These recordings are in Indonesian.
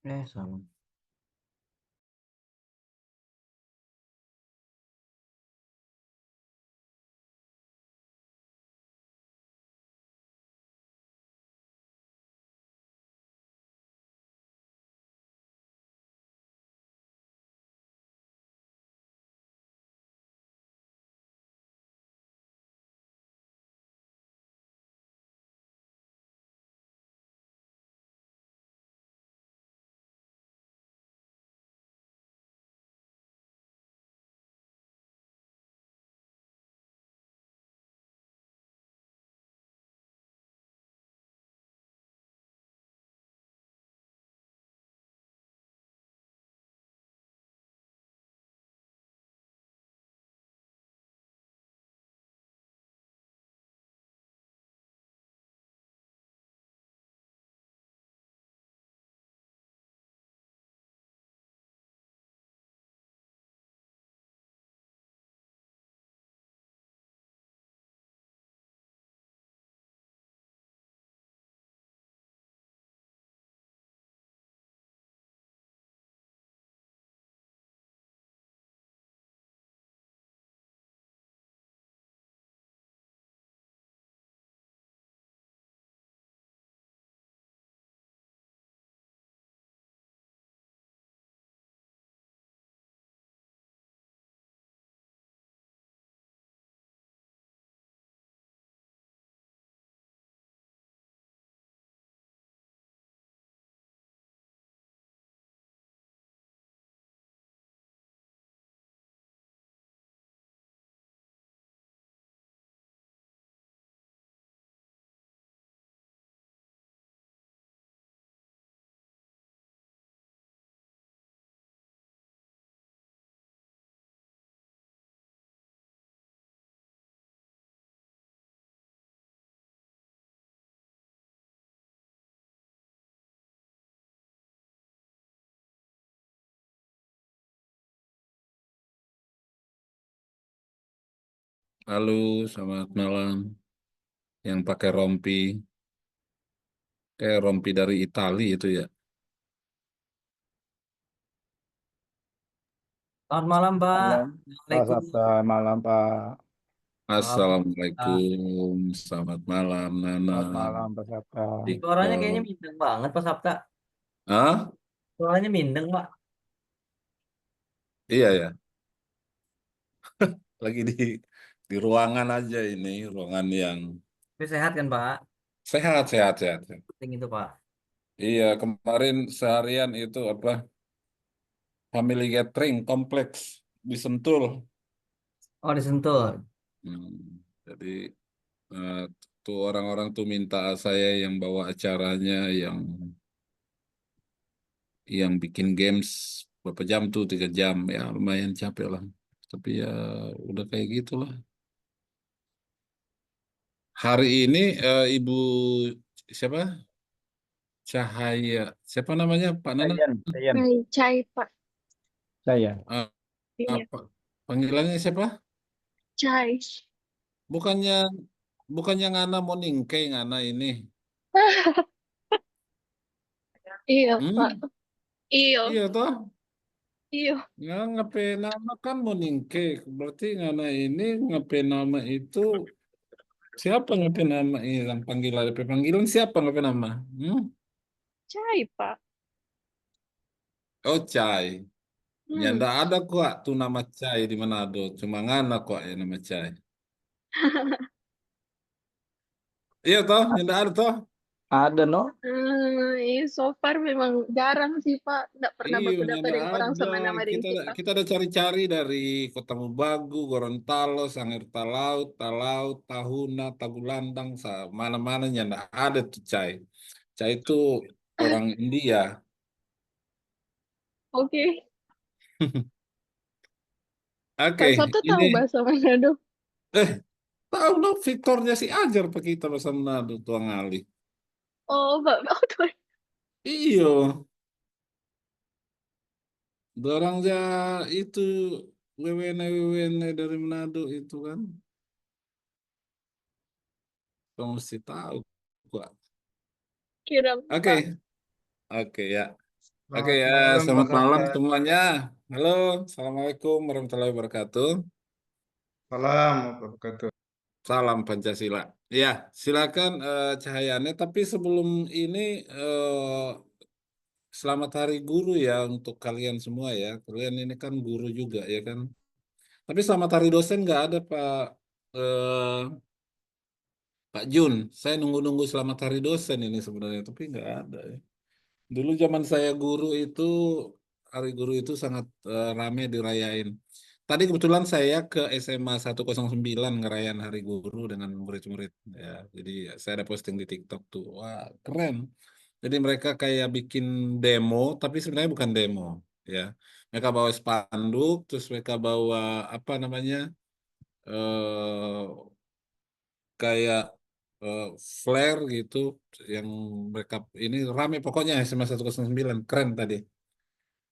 Sama. Halo, selamat malam. Yang pakai rompi, kayak rompi dari Itali itu ya. Selamat malam, Pak. Malam, Pak Assalamualaikum. Sabta, malam Pak. Waalaikumsalam. Assalamualaikum, selamat malam, Nana. Selamat malam Pak Sabta. Suaranya kayaknya Victor. mindeng banget, Pak Sabta. Ah, Suaranya mindeng, Pak. iya ya. Lagi di ruangan aja ini, ruangan yang Tapi sehat kan, Pak? sehat, sehat, sehat, sehat. Penting itu, Pak. Iya, kemarin seharian itu apa? Family gathering kompleks di Sentul. Oh, disentuh. Jadi eh, tuh orang-orang tuh minta saya yang bawa acaranya, yang bikin games berapa jam tuh 3 jam ya lumayan capek lah tapi ya udah kayak gitulah hari ini Ibu siapa Cahaya siapa namanya Pak Nana. Cayan, Cai, Pak. Eh, Iya, apa panggilannya siapa Cai. bukannya bukannya Ngana Moningke Ngana ini. Iya, Pak. Hmm? Iya, Iya toh iya. nggak ngapain nama kan Moningke berarti Ngana ini ngapain nama itu. Siapa ngapain nama yang panggilan panggilan siapa ngapain nama? Hmm? Cai, Pak. Oh Cai. Ya Hmm. ndak ada kok tuh nama Cai di Manado. Cuma ngana kok ya nama Cai. Iya toh, ya ndak ada toh. ada no? Iya, so far memang jarang sih, Pak. Nggak pernah Iya, baku ya dapat ndak dengan orang ada. sama nama dengan Kita kita. kita ada cari-cari dari Kota Mubagu, Gorontalo, Sangir Talaut, Talaut, Tahuna, Tagulandang, mana-mana ya ndak ada tuh Cai. Cai itu orang India. Oke. Pak Oke, Sabtu tahu ini bahasa Manado? eh tahu dong Victornya si ajar pak kita bahasa Manado tuang Ali. Oh, Pak. Oh, tuh. Iyo, dorang ya itu wewene dari Manado itu kan, kamu mesti tahu, Pak. Kira, Pak. Oke, oke ya. Oke Selamat ya, malam Pak selamat malam Sabta. semuanya. Halo, Assalamualaikum warahmatullahi wabarakatuh. Salam wabarakatuh. Salam Pancasila. Ya, silakan Cahyane. Tapi sebelum ini selamat Hari Guru ya untuk kalian semua ya. Kalian ini kan guru juga ya kan. Tapi selamat Hari Dosen nggak ada Pak Jun. Saya nunggu-nunggu selamat Hari Dosen ini sebenarnya, tapi nggak ada ya. Dulu zaman saya guru itu, Hari Guru itu sangat rame dirayain. Tadi kebetulan saya ke SMA 109 ngerayain Hari Guru dengan murid-murid. Ya, jadi saya ada posting di TikTok tuh. Wah, keren. Jadi mereka kayak bikin demo, tapi sebenarnya bukan demo. Ya, mereka bawa spanduk, terus mereka bawa apa namanya, eh kayak eh, flare gitu, yang mereka ini rame pokoknya SMA 109 keren tadi.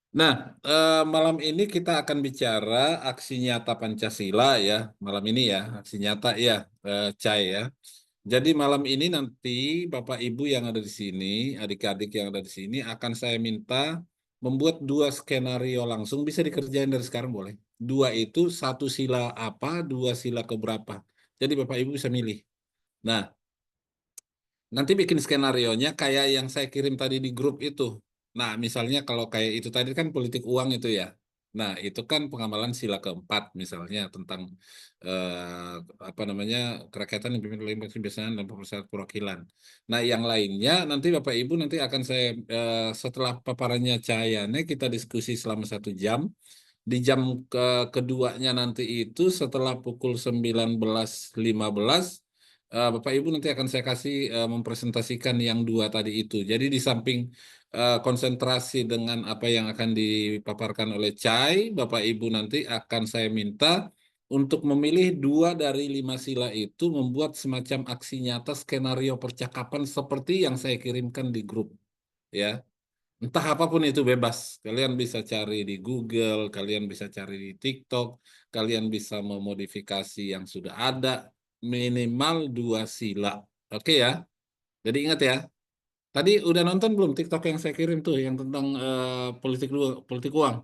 Nah, malam ini kita akan bicara aksi nyata Pancasila ya. Malam ini ya, aksi nyata ya, Cai ya. Jadi malam ini nanti Bapak Ibu yang ada di sini, adik-adik yang ada di sini akan saya minta membuat dua skenario langsung, bisa dikerjain dari sekarang boleh. Dua itu satu sila apa, dua sila keberapa. Jadi Bapak Ibu bisa milih. Nah, nanti bikin skenarionya kayak yang saya kirim tadi di grup itu. Nah, misalnya kalau kayak itu tadi kan politik uang itu ya. Nah, itu kan pengamalan sila keempat misalnya tentang apa namanya kerakyatan yang dipimpin oleh kebiasaan dan pemerintah perwakilan. Nah, yang lainnya nanti Bapak Ibu nanti akan saya setelah paparannya Cahayane kita diskusi selama 1 jam. Di jam keduanya nanti itu setelah pukul 19.15 Bapak Ibu nanti akan saya kasih mempresentasikan yang dua tadi itu. Jadi di samping konsentrasi dengan apa yang akan dipaparkan oleh Chai, Bapak Ibu nanti akan saya minta untuk memilih 2 dari 5 sila itu membuat semacam aksi nyata skenario percakapan seperti yang saya kirimkan di grup. Ya, entah apapun itu bebas. Kalian bisa cari di Google, kalian bisa cari di TikTok, kalian bisa memodifikasi yang sudah ada minimal 2 sila. Oke ya. Jadi ingat ya. Tadi udah nonton belum TikTok yang saya kirim tuh yang tentang politik uang?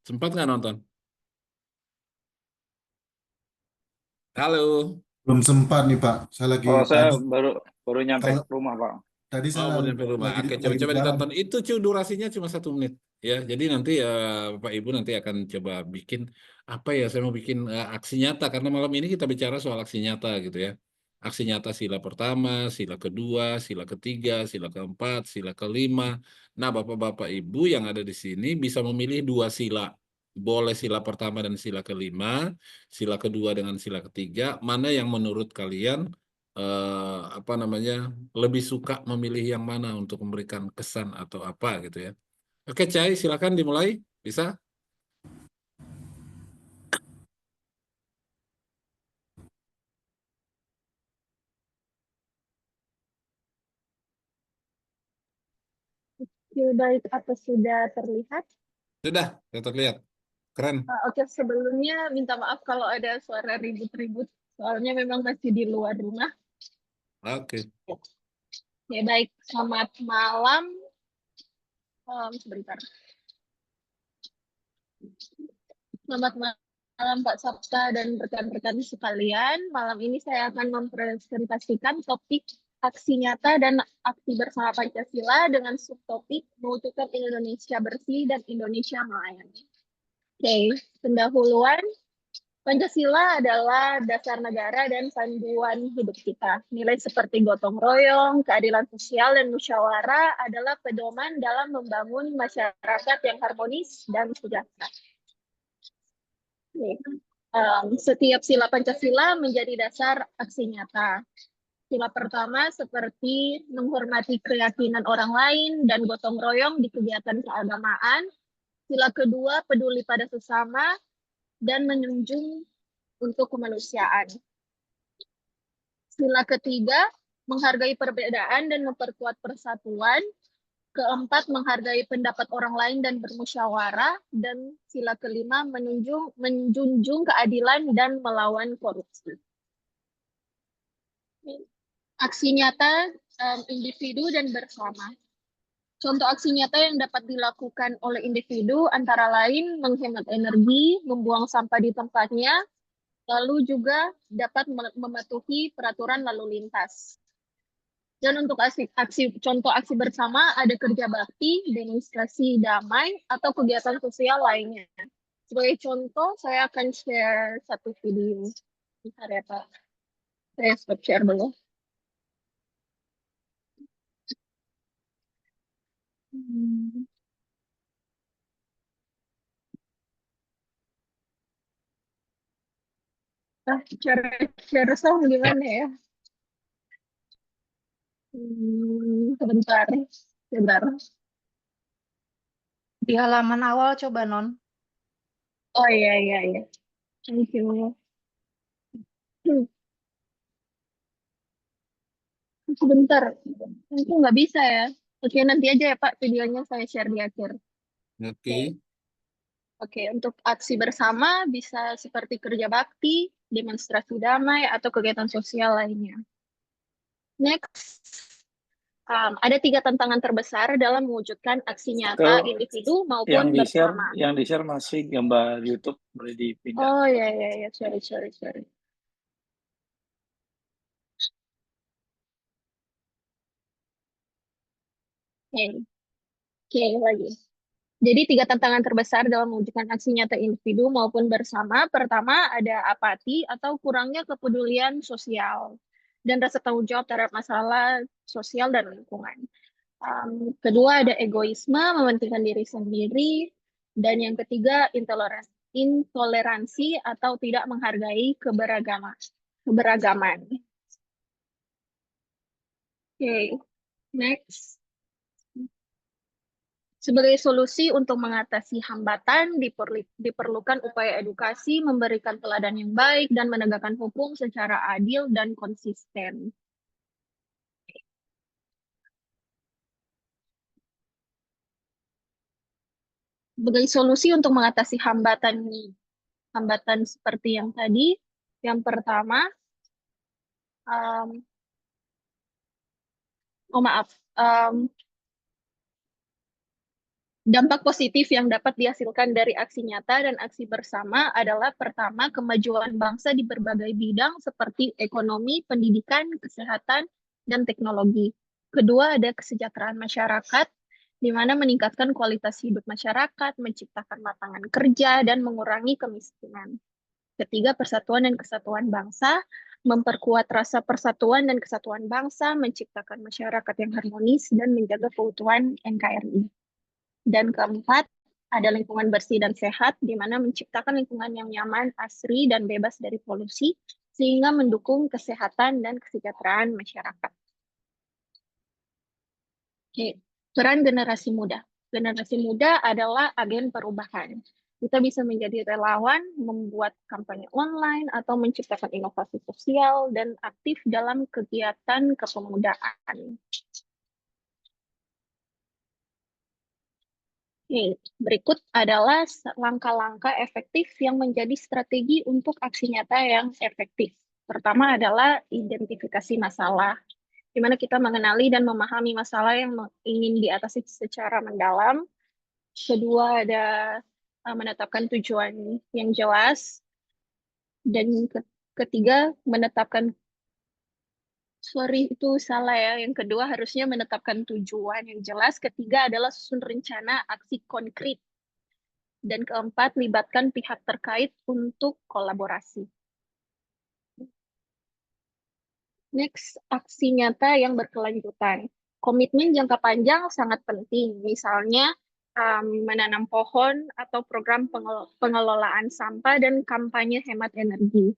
Sempat nggak nonton? Halo. Belum sempat nih Pak. Saya lagi Oh, saya tadi baru nyampe kalau rumah Pak. tadi Oh, saya baru nyampe rumah. lagi di, Oke, lagi di coba-coba jalan. ditonton. Itu durasinya cuma 1 menit. Ya, jadi nanti Bapak Ibu nanti akan coba bikin apa ya? Saya mau bikin aksi nyata karena malam ini kita bicara soal aksi nyata gitu ya. Aksi nyata sila pertama, sila kedua, sila ketiga, sila keempat, sila kelima. Nah, Bapak-Bapak Ibu yang ada di sini bisa memilih 2 sila. Boleh sila pertama dan sila kelima, sila kedua dengan sila ketiga. Mana yang menurut kalian apa namanya lebih suka memilih yang mana untuk memberikan kesan atau apa gitu ya. Oke, Cai, silakan dimulai. Bisa? Baik, apa sudah terlihat? Sudah, sudah terlihat. Keren. Oke, sebelumnya minta maaf kalau ada suara ribut-ribut. Soalnya memang masih di luar rumah. Oke. Ya, baik. Selamat malam. Sebentar. Selamat malam Pak Sabta dan rekan-rekan sekalian. Malam ini saya akan mempresentasikan topik aksi nyata dan aksi bersama Pancasila dengan subtopik mewujudkan Indonesia bersih dan Indonesia melayani. Oke, pendahuluan. Pancasila adalah dasar negara dan panduan hidup kita. Nilai seperti gotong royong, keadilan sosial, dan musyawarah adalah pedoman dalam membangun masyarakat yang harmonis dan sejahtera. Setiap sila Pancasila menjadi dasar aksi nyata. Sila pertama seperti menghormati keyakinan orang lain dan gotong royong di kegiatan keagamaan. Sila kedua peduli pada sesama dan menjunjung untuk kemanusiaan. Sila ketiga menghargai perbedaan dan memperkuat persatuan. Keempat, menghargai pendapat orang lain dan bermusyawarah. Dan sila kelima, menjunjung keadilan dan melawan korupsi. Aksi nyata individu dan bersama. Contoh aksi nyata yang dapat dilakukan oleh individu antara lain menghemat energi, membuang sampah di tempatnya, lalu juga dapat mematuhi peraturan lalu lintas. Dan untuk contoh aksi bersama ada kerja bakti, demonstrasi damai, atau kegiatan sosial lainnya. Sebagai contoh, saya akan share satu video. Bentar ya, Pak. Saya stop share dulu. Cara share sound gimana ya? Sebentar. Sebentar. Di halaman awal coba Non. Oh iya, iya, iya. Thank you. Sebentar. Itu nggak bisa ya. Oke, nanti aja ya Pak, videonya saya share di akhir. Oke. Oke, untuk aksi bersama bisa seperti kerja bakti, demonstrasi damai, atau kegiatan sosial lainnya. Next, ada 3 tantangan terbesar dalam mewujudkan aksi nyata Itu individu yang maupun bersama. di share masih gambar YouTube, boleh dipindah. Oh ya, ya, ya, sorry. Oke, lagi. Jadi 3 tantangan terbesar dalam mewujudkan aksi nyata individu maupun bersama. Pertama, ada apati atau kurangnya kepedulian sosial dan rasa tanggung jawab terhadap masalah sosial dan lingkungan. Kedua, ada egoisme, mementingkan diri sendiri. Dan yang ketiga, intoleransi atau tidak menghargai keberagaman. Oke, next. Sebagai solusi untuk mengatasi hambatan, diperlukan upaya edukasi, memberikan teladan yang baik, dan menegakkan hukum secara adil dan konsisten. Sebagai solusi untuk mengatasi hambatan seperti yang tadi, yang pertama, dampak positif yang dapat dihasilkan dari aksi nyata dan aksi bersama adalah pertama, kemajuan bangsa di berbagai bidang seperti ekonomi, pendidikan, kesehatan, dan teknologi. Kedua, ada kesejahteraan masyarakat, di mana meningkatkan kualitas hidup masyarakat, menciptakan lapangan kerja, dan mengurangi kemiskinan. Ketiga, persatuan dan kesatuan bangsa, memperkuat rasa persatuan dan kesatuan bangsa, menciptakan masyarakat yang harmonis, dan menjaga keutuhan NKRI. Dan keempat, ada lingkungan bersih dan sehat, di mana menciptakan lingkungan yang nyaman, asri, dan bebas dari polusi, sehingga mendukung kesehatan dan kesejahteraan masyarakat. Oke, peran generasi muda. Generasi muda adalah agen perubahan. Kita bisa menjadi relawan, membuat kampanye online, atau menciptakan inovasi sosial, dan aktif dalam kegiatan kepemudaan. Berikut adalah langkah-langkah efektif yang menjadi strategi untuk aksi nyata yang efektif. Pertama adalah identifikasi masalah, di mana kita mengenali dan memahami masalah yang ingin diatasi secara mendalam. Kedua, ada menetapkan tujuan yang jelas. Dan ketiga, itu salah ya. Yang kedua harusnya menetapkan tujuan yang jelas. Ketiga adalah susun rencana aksi konkret. Dan keempat, libatkan pihak terkait untuk kolaborasi. Next, aksi nyata yang berkelanjutan. Komitmen jangka panjang sangat penting. Misalnya, menanam pohon atau program pengelolaan sampah dan kampanye hemat energi.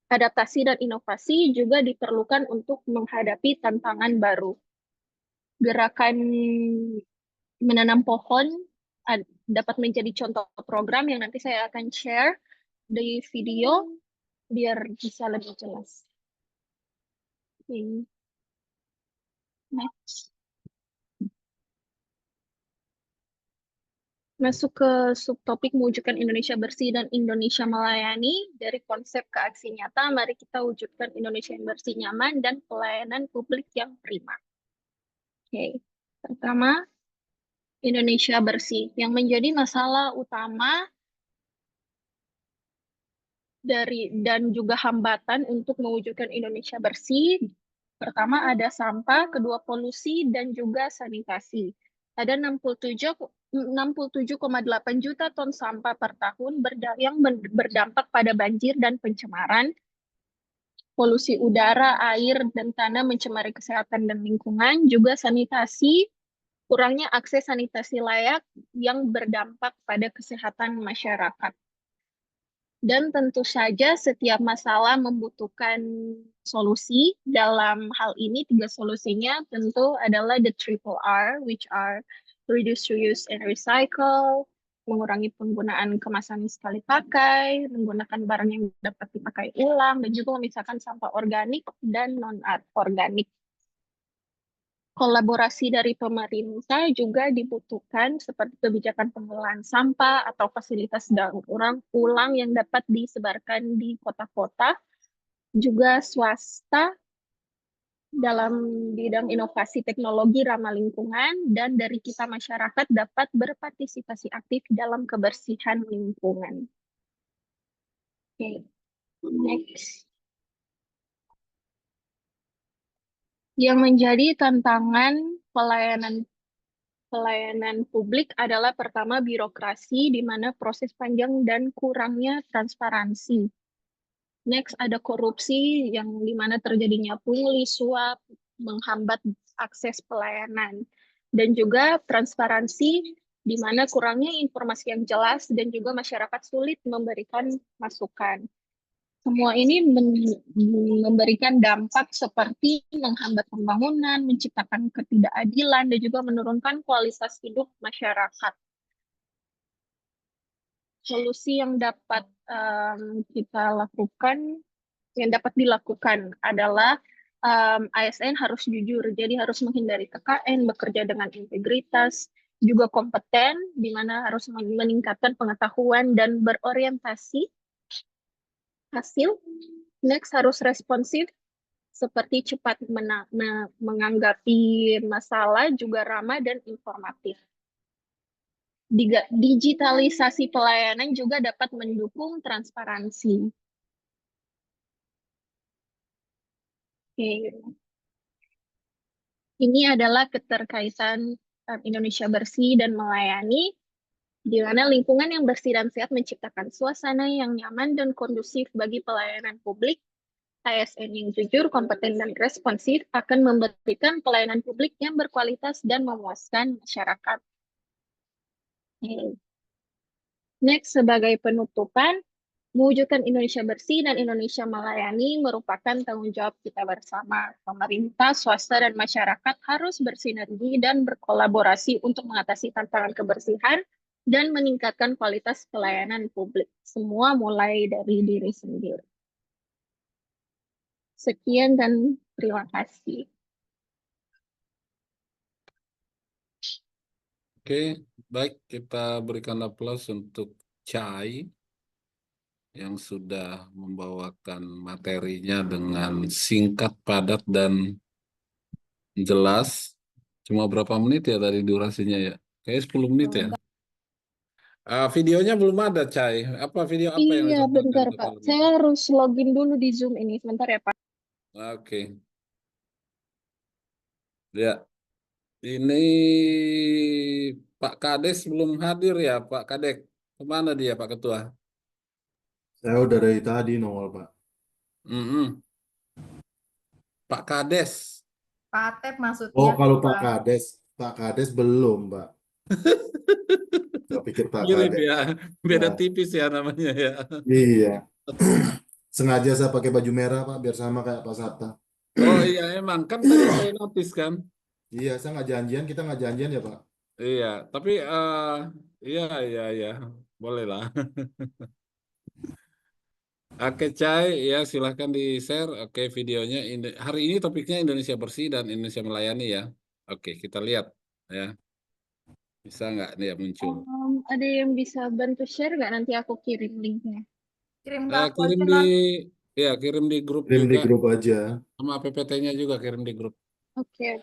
Adaptasi dan inovasi juga diperlukan untuk menghadapi tantangan baru. Gerakan menanam pohon dapat menjadi contoh program yang nanti saya akan share di video biar bisa lebih jelas. Next. Masuk ke subtopik mewujudkan Indonesia bersih dan Indonesia melayani. Dari konsep ke aksi nyata, mari kita wujudkan Indonesia yang bersih, nyaman, dan pelayanan publik yang prima. Oke, pertama, Indonesia bersih. Yang menjadi masalah utama dan juga hambatan untuk mewujudkan Indonesia bersih. Pertama ada sampah, kedua polusi, dan juga sanitasi. Ada 67,8 juta ton sampah per tahun yang berdampak pada banjir dan pencemaran, polusi udara, air, dan tanah mencemari kesehatan dan lingkungan, juga sanitasi, kurangnya akses sanitasi layak yang berdampak pada kesehatan masyarakat. Dan tentu saja setiap masalah membutuhkan solusi. Dalam hal ini, 3 solusinya tentu adalah the triple R, which are reduce, reuse, and recycle, mengurangi penggunaan kemasan sekali pakai, menggunakan barang yang dapat dipakai ulang, dan juga memisahkan sampah organik dan non-organik. Kolaborasi dari pemerintah juga dibutuhkan seperti kebijakan pengelolaan sampah atau fasilitas daur ulang yang dapat disebarkan di kota-kota, juga swasta dalam bidang inovasi teknologi ramah lingkungan, dan dari kita masyarakat dapat berpartisipasi aktif dalam kebersihan lingkungan. Oke, next. Yang menjadi tantangan pelayanan publik adalah pertama birokrasi, di mana proses panjang dan kurangnya transparansi. Next ada korupsi, yang di mana terjadinya pungli, suap, menghambat akses pelayanan. Dan juga transparansi, di mana kurangnya informasi yang jelas dan juga masyarakat sulit memberikan masukan. Semua ini memberikan dampak seperti menghambat pembangunan, menciptakan ketidakadilan, dan juga menurunkan kualitas hidup masyarakat. Solusi yang dapat dapat dilakukan adalah ASN harus jujur, jadi harus menghindari KKN, bekerja dengan integritas, juga kompeten, di mana harus meningkatkan pengetahuan dan berorientasi hasil. Next harus responsif, seperti cepat menganggapi masalah, juga ramah dan informatif. Digitalisasi pelayanan juga dapat mendukung transparansi. Oke. Ini adalah keterkaitan Indonesia bersih dan melayani, di mana lingkungan yang bersih dan sehat menciptakan suasana yang nyaman dan kondusif bagi pelayanan publik. ASN yang jujur, kompeten, dan responsif akan memberikan pelayanan publik yang berkualitas dan memuaskan masyarakat. Next, sebagai penutupan, mewujudkan Indonesia bersih dan Indonesia melayani merupakan tanggung jawab kita bersama. Pemerintah, swasta, dan masyarakat harus bersinergi dan berkolaborasi untuk mengatasi tantangan kebersihan dan meningkatkan kualitas pelayanan publik. Semua mulai dari diri sendiri. Sekian dan terima kasih. Oke, baik, kita berikan aplaus untuk Chai yang sudah membawakan materinya dengan singkat, padat, dan jelas. Cuma berapa menit ya tadi durasinya ya? Kayak 10 menit ya? Videonya belum ada, Chai. Apa video apa yang Iya, disampaikan bentar ke Pak. film? Saya harus login dulu di Zoom ini. Sebentar ya, Pak. Oke. Ya, ini Pak Kades belum hadir ya, Pak Kadek. Kemana dia, Pak Ketua? Saya udah dari tadi nongol, Pak. Mm-mm. Pak Kades. Pak Atep maksudnya. Oh, kalau Pak Pak. Kades belum, Pak. Saya pikir Pak Mirip Kades. ya, beda Ya, tipis ya namanya ya. iya. Sengaja saya pakai baju merah, Pak, biar sama kayak Pak Sabta. Oh iya, emang kan tadi saya notice kan. Iya, saya nggak janjian, kita nggak janjian ya, Pak. Iya, tapi iya, boleh lah. Oke, Cai, ya silahkan di-share. Oke, videonya. Hari ini topiknya Indonesia bersih dan Indonesia melayani ya. Oke, kita lihat ya. Bisa nggak nih ya muncul? Ada yang bisa bantu share nggak? Nanti aku kirim linknya. Kirim ke aku Kirim aja, di, Non. ya kirim di grup Kirim di juga. grup aja. Sama PPT-nya juga kirim di grup. Oke.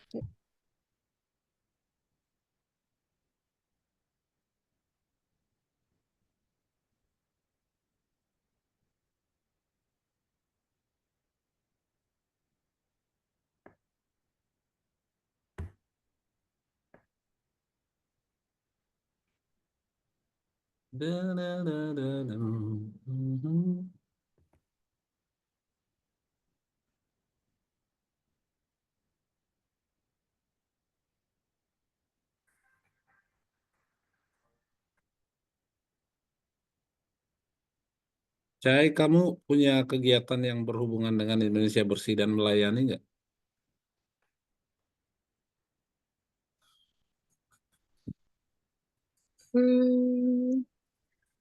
Da-da-da-da-dum. Cai, kamu punya kegiatan yang berhubungan dengan Indonesia Bersih dan Melayani nggak? Hmm,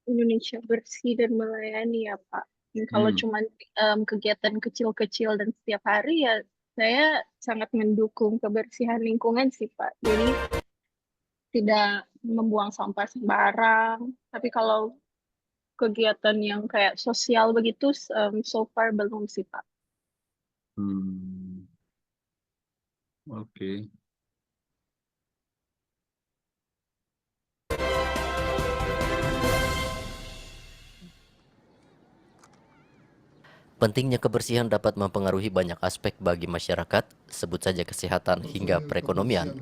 Indonesia Bersih dan Melayani ya Pak. Kalau Hmm. cuma kegiatan kecil-kecil dan setiap hari ya saya sangat mendukung kebersihan lingkungan sih Pak. Jadi tidak membuang sampah sembarang. Tapi kalau kegiatan yang kayak sosial begitu so far belum sih Pak. Hmm. Oke. Pentingnya kebersihan dapat mempengaruhi banyak aspek bagi masyarakat, sebut saja kesehatan hingga perekonomian.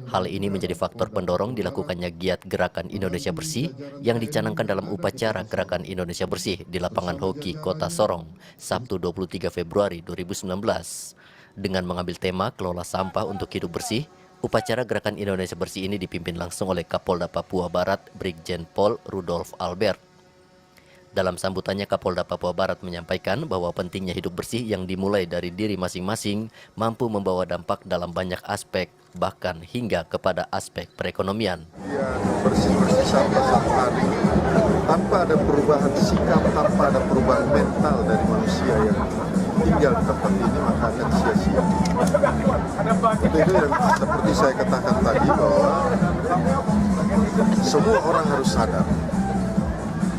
Hal ini menjadi faktor pendorong dilakukannya giat Gerakan Indonesia Bersih yang dicanangkan dalam upacara Gerakan Indonesia Bersih di lapangan hoki Kota Sorong, Sabtu 23 Februari 2019. Dengan mengambil tema Kelola Sampah untuk Hidup Bersih, upacara Gerakan Indonesia Bersih ini dipimpin langsung oleh Kapolda Papua Barat, Brigjen Pol Rudolf Albert. Dalam sambutannya, Kapolda Papua Barat menyampaikan bahwa pentingnya hidup bersih yang dimulai dari diri masing-masing mampu membawa dampak dalam banyak aspek, bahkan hingga kepada aspek perekonomian. Bersih-bersih sampah satu hari tanpa ada perubahan sikap, tanpa ada perubahan mental dari manusia yang tinggal di tempat ini, maka akan sia-sia. Itu yang seperti saya katakan tadi, bahwa semua orang harus sadar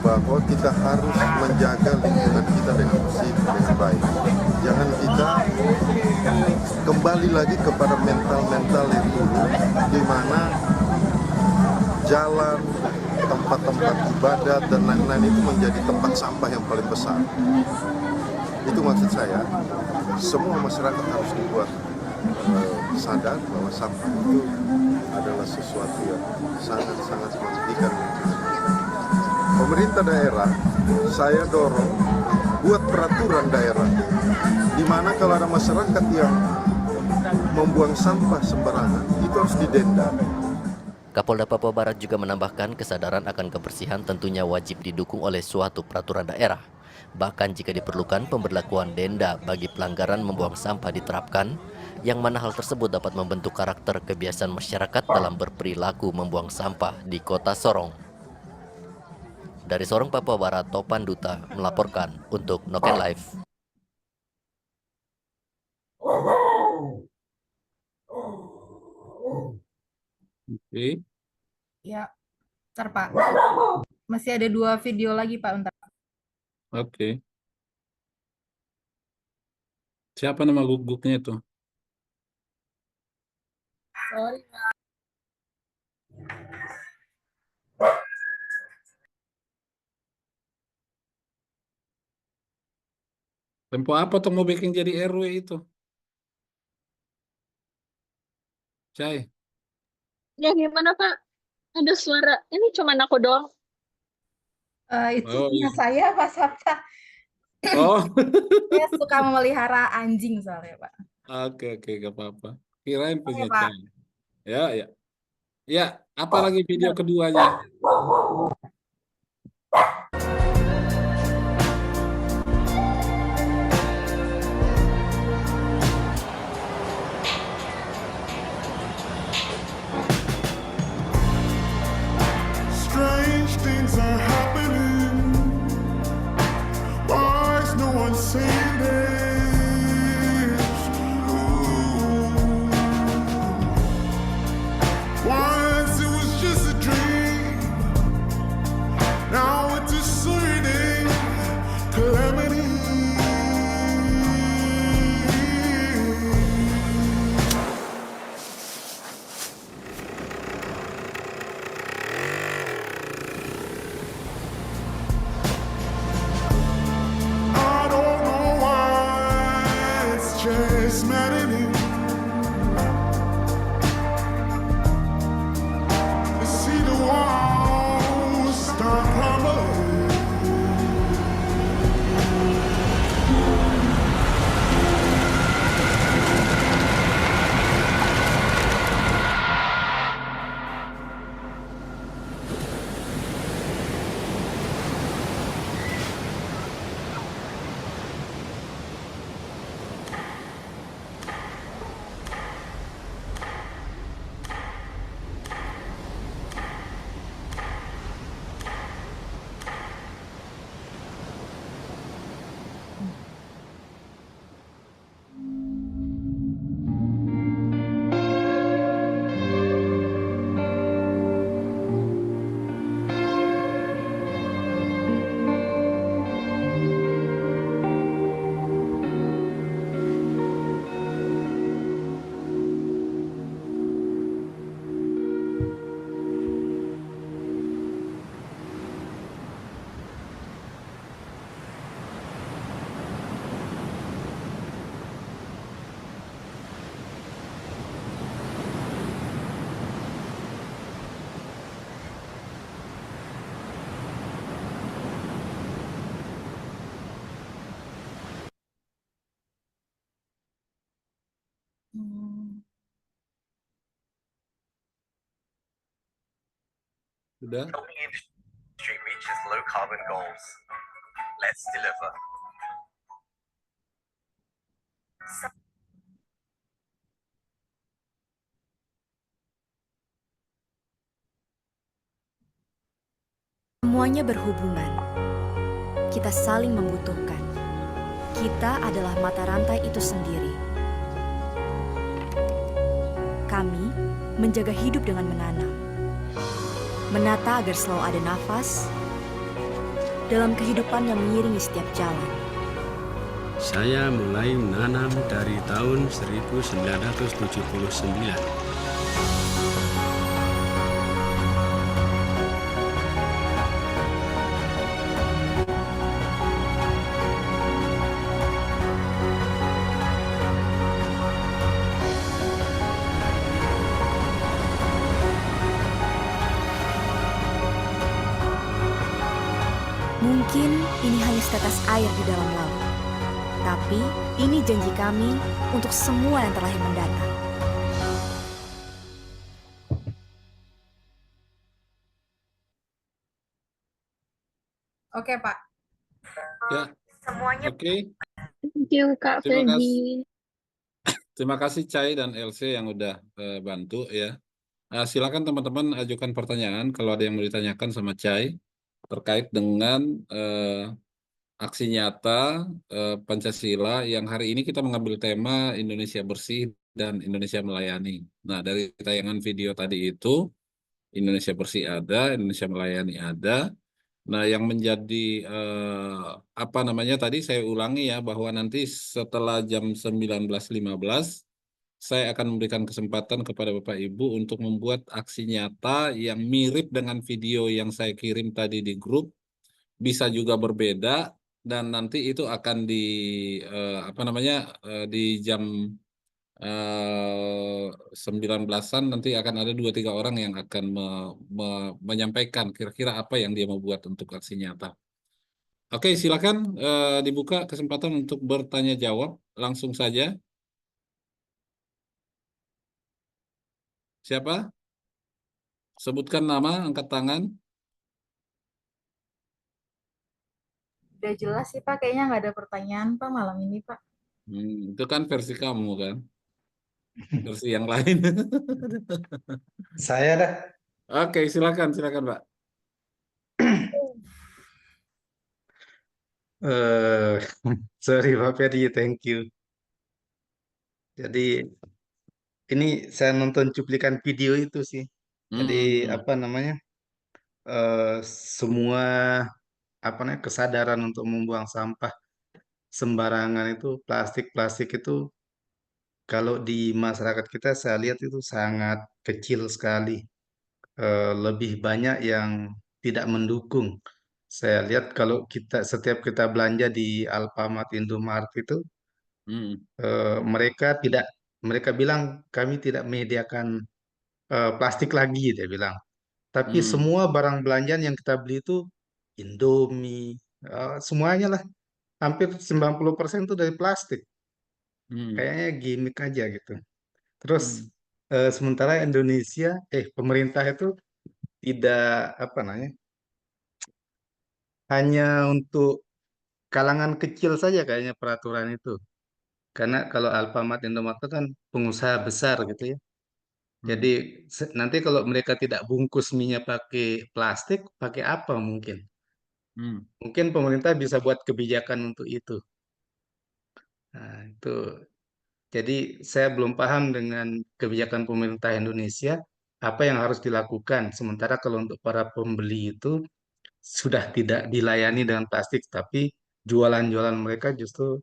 bahwa kita harus menjaga lingkungan kita dengan bersih, dengan baik. Jangan kita kembali lagi kepada mental-mental yang dulu, di mana jalan, tempat-tempat ibadat, dan lain-lain itu menjadi tempat sampah yang paling besar. Itu maksud saya, semua masyarakat harus dibuat sadar bahwa sampah itu adalah sesuatu yang sangat-sangat merugikan lingkungan. Pemerintah daerah, saya dorong buat peraturan daerah, di mana kalau ada masyarakat yang membuang sampah sembarangan, itu harus didenda. Kapolda Papua Barat juga menambahkan kesadaran akan kebersihan tentunya wajib didukung oleh suatu peraturan daerah. Bahkan jika diperlukan, pemberlakuan denda bagi pelanggaran membuang sampah diterapkan, yang mana hal tersebut dapat membentuk karakter kebiasaan masyarakat dalam berperilaku membuang sampah di Kota Sorong. Dari Sorong, Papua Barat, Topan Duta melaporkan untuk Noken Live. Oke. Ya, ntar Pak. Masih ada 2 video lagi Pak, bentar. Oke. Siapa nama guguknya itu? Sorry. Tempo apa tuh mau bikin jadi RW itu? Cai. Ya gimana Pak? Ada suara. Ini cuma aku doang. Itu Oh, punya iya. saya Pak Sabta. Oh, Saya suka memelihara anjing soalnya Pak. oke, gak apa-apa. Kirain punya Pak. Cai. Ya. Ya, apa lagi video keduanya? Strange things are happening. Why is no one saying this? Ooh. Once it was just a dream. Sudah? helping industry reach its low carbon goals. Let's deliver. Semuanya berhubungan. Kita saling membutuhkan. Kita adalah mata rantai itu sendiri. Kami menjaga hidup dengan menanam. Menata agar selalu ada nafas dalam kehidupan yang mengiringi setiap jalan. Saya mulai menanam dari tahun 1979. Mungkin ini hanya setetes air di dalam laut. Tapi ini janji kami untuk semua yang terlahir mendatang. Oke, Pak. Ya, Semuanya oke. Thank you, Kak Terima kasih. Feby. Terima kasih Cai dan LC yang udah bantu ya. Silakan teman-teman ajukan pertanyaan kalau ada yang mau ditanyakan sama Cai terkait dengan aksi nyata Pancasila yang hari ini kita mengambil tema Indonesia Bersih dan Indonesia Melayani. Nah, dari tayangan video tadi itu Indonesia Bersih ada, Indonesia Melayani ada. Nah, yang menjadi apa namanya tadi saya ulangi ya bahwa nanti setelah jam 19.15 saya akan memberikan kesempatan kepada Bapak Ibu untuk membuat aksi nyata yang mirip dengan video yang saya kirim tadi di grup, bisa juga berbeda dan nanti itu akan di apa namanya di jam 19-an nanti akan ada 2-3 orang yang akan menyampaikan kira-kira apa yang dia mau buat untuk aksi nyata. Oke, silakan dibuka kesempatan untuk bertanya jawab langsung saja. Siapa? Sebutkan nama, angkat tangan. Udah jelas sih, Pak. Kayaknya nggak ada pertanyaan, Pak, malam ini, Pak. Itu kan versi kamu kan, versi yang lain. Saya dah. Oke, silakan Pak. Sorry Pak Ferdi, thank you. Jadi ini saya nonton cuplikan video itu sih. Jadi apa namanya? Semua apa namanya kesadaran untuk membuang sampah sembarangan itu plastik itu kalau di masyarakat kita saya lihat itu sangat kecil sekali. Lebih banyak yang tidak mendukung. Saya lihat kalau setiap kita belanja di Alfamart, Indomaret itu mereka bilang kami tidak menyediakan plastik lagi dia bilang. Tapi semua barang belanjaan yang kita beli itu Indomie, semuanya lah hampir 90% itu dari plastik. Kayaknya gimmick aja gitu. Terus sementara pemerintah itu tidak apa namanya hanya untuk kalangan kecil saja kayaknya peraturan itu. Karena kalau Alfamart, Indomaret itu kan pengusaha besar gitu ya. Jadi nanti kalau mereka tidak bungkus minyak pakai plastik, pakai apa mungkin? Mungkin pemerintah bisa buat kebijakan untuk itu. Nah, itu. Jadi saya belum paham dengan kebijakan pemerintah Indonesia apa yang harus dilakukan. Sementara kalau untuk para pembeli itu sudah tidak dilayani dengan plastik, tapi jualan-jualan mereka justru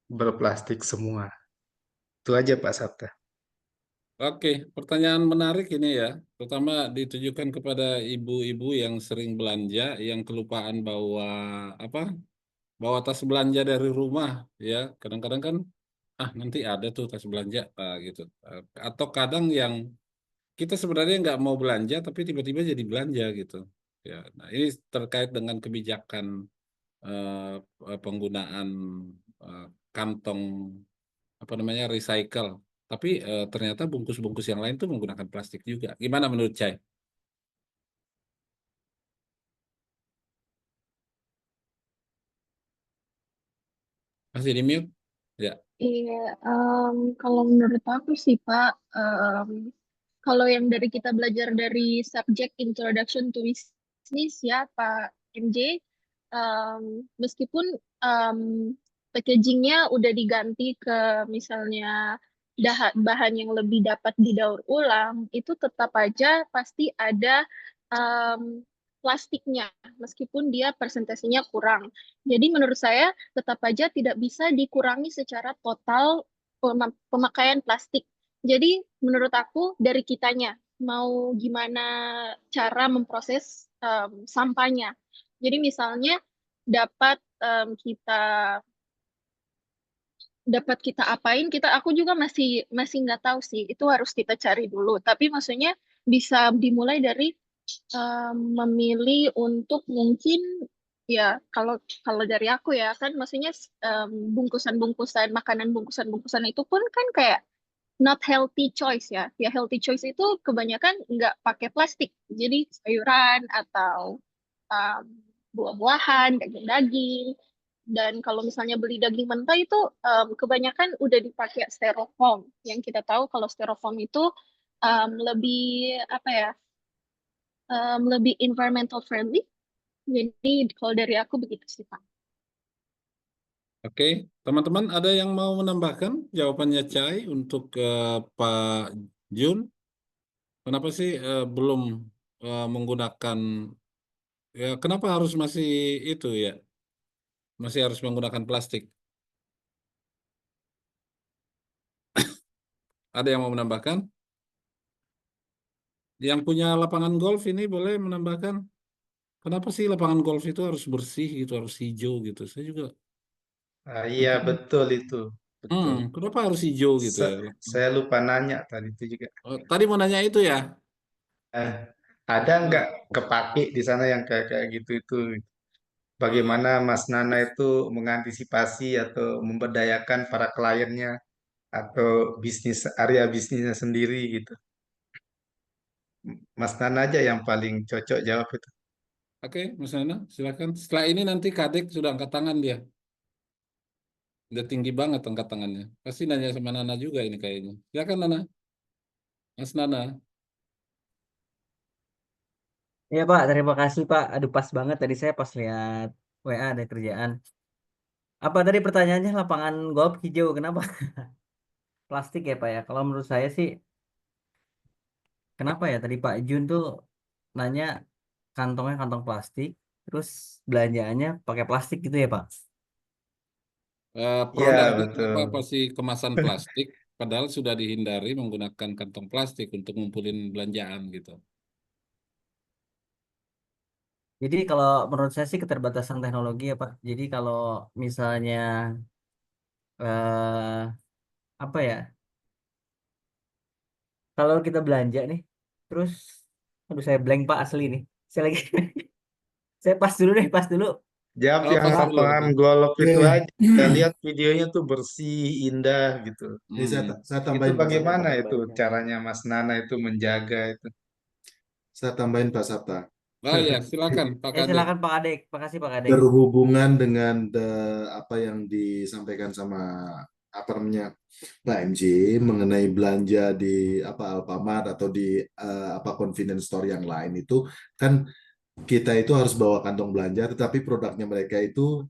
berplastik semua. Itu aja Pak Sabta. Oke, pertanyaan menarik ini ya. Pertama ditujukan kepada ibu-ibu yang sering belanja, yang kelupaan bawa tas belanja dari rumah ya. Kadang-kadang kan nanti ada tuh tas belanja gitu. Atau kadang yang kita sebenarnya nggak mau belanja tapi tiba-tiba jadi belanja gitu. Ya, nah ini terkait dengan kebijakan penggunaan kantong apa namanya recycle. Tapi ternyata bungkus-bungkus yang lain tuh menggunakan plastik juga. Gimana menurut Cai? Masih di mute? Ya. Iya, kalau menurut aku sih Pak, kalau yang dari kita belajar dari subjek Introduction to Business ya Pak MJ, meskipun packagingnya udah diganti ke misalnya bahan yang lebih dapat didaur ulang, itu tetap aja pasti ada plastiknya, meskipun dia persentasenya kurang. Jadi menurut saya tetap aja tidak bisa dikurangi secara total pemakaian plastik. Jadi menurut aku dari kitanya mau gimana cara memproses sampahnya. Jadi misalnya dapat kita apain, aku juga masih nggak tahu sih, itu harus kita cari dulu. Tapi maksudnya bisa dimulai dari memilih untuk mungkin ya kalau dari aku ya kan maksudnya bungkusan-bungkusan makanan bungkusan-bungkusan itu pun kan kayak not healthy choice ya. Ya healthy choice itu kebanyakan nggak pakai plastik. Jadi sayuran atau buah-buahan, daging-daging. Dan kalau misalnya beli daging mentah itu kebanyakan udah dipakai styrofoam. Yang kita tahu kalau styrofoam itu lebih apa ya? Lebih environmental friendly. Jadi kalau dari aku begitu sih Pak. Oke, teman-teman ada yang mau menambahkan jawabannya Cai untuk Pak Jun? Kenapa sih belum menggunakan, ya kenapa harus masih itu ya? Masih harus menggunakan plastik? Ada yang mau menambahkan? Yang punya lapangan golf ini boleh menambahkan? Kenapa sih lapangan golf itu harus bersih gitu, harus hijau gitu? Saya juga. Iya betul itu, betul. Kenapa harus hijau gitu ya? Saya lupa nanya tadi itu juga. Oh, tadi mau nanya itu ya? Ada nggak kepake di sana yang kayak kayak gitu itu? Bagaimana Mas Nana itu mengantisipasi atau memberdayakan para kliennya atau area bisnisnya sendiri gitu? Mas Nana aja yang paling cocok jawab itu. Oke, Mas Nana, silakan. Setelah ini nanti Kadek sudah angkat tangan dia. Udah tinggi banget angkat tangannya. Pasti nanya sama Nana juga ini kayaknya. Silakan Nana. Mas Nana. Iya Pak, terima kasih Pak. Aduh pas banget tadi saya pas lihat WA ada kerjaan. Apa tadi pertanyaannya lapangan golf hijau kenapa? Plastik ya Pak ya. Kalau menurut saya sih kenapa ya tadi Pak Jun tuh nanya kantongnya kantong plastik, terus belanjaannya pakai plastik gitu ya Pak? Ya Produknya betul. apa sih kemasan plastik, padahal sudah dihindari menggunakan kantong plastik untuk ngumpulin belanjaan gitu. Jadi kalau menurut saya sih keterbatasan teknologi ya Pak. Jadi kalau misalnya eh, apa ya? Kalau kita belanja nih, terus aduh saya blank Pak asli nih. Saya lagi saya pas dulu deh, pas dulu. Jawab Oh, yang pas dulu. lapangan golf itu Oke. aja. Kita lihat videonya tuh bersih, indah gitu. Ini saya Itu tambahin Pak Sabta. bagaimana itu caranya Mas Nana itu menjaga itu? Saya tambahin Pak Sabta. Oh ya, silakan Pak Kadek. Silakan Pak Kadek. Makasih Pak Kadek. Berhubungan dengan apa yang disampaikan sama apa namanya Pak MJ mengenai belanja di Alfamart atau di convenience store yang lain itu kan kita itu harus bawa kantong belanja, tetapi produknya mereka itu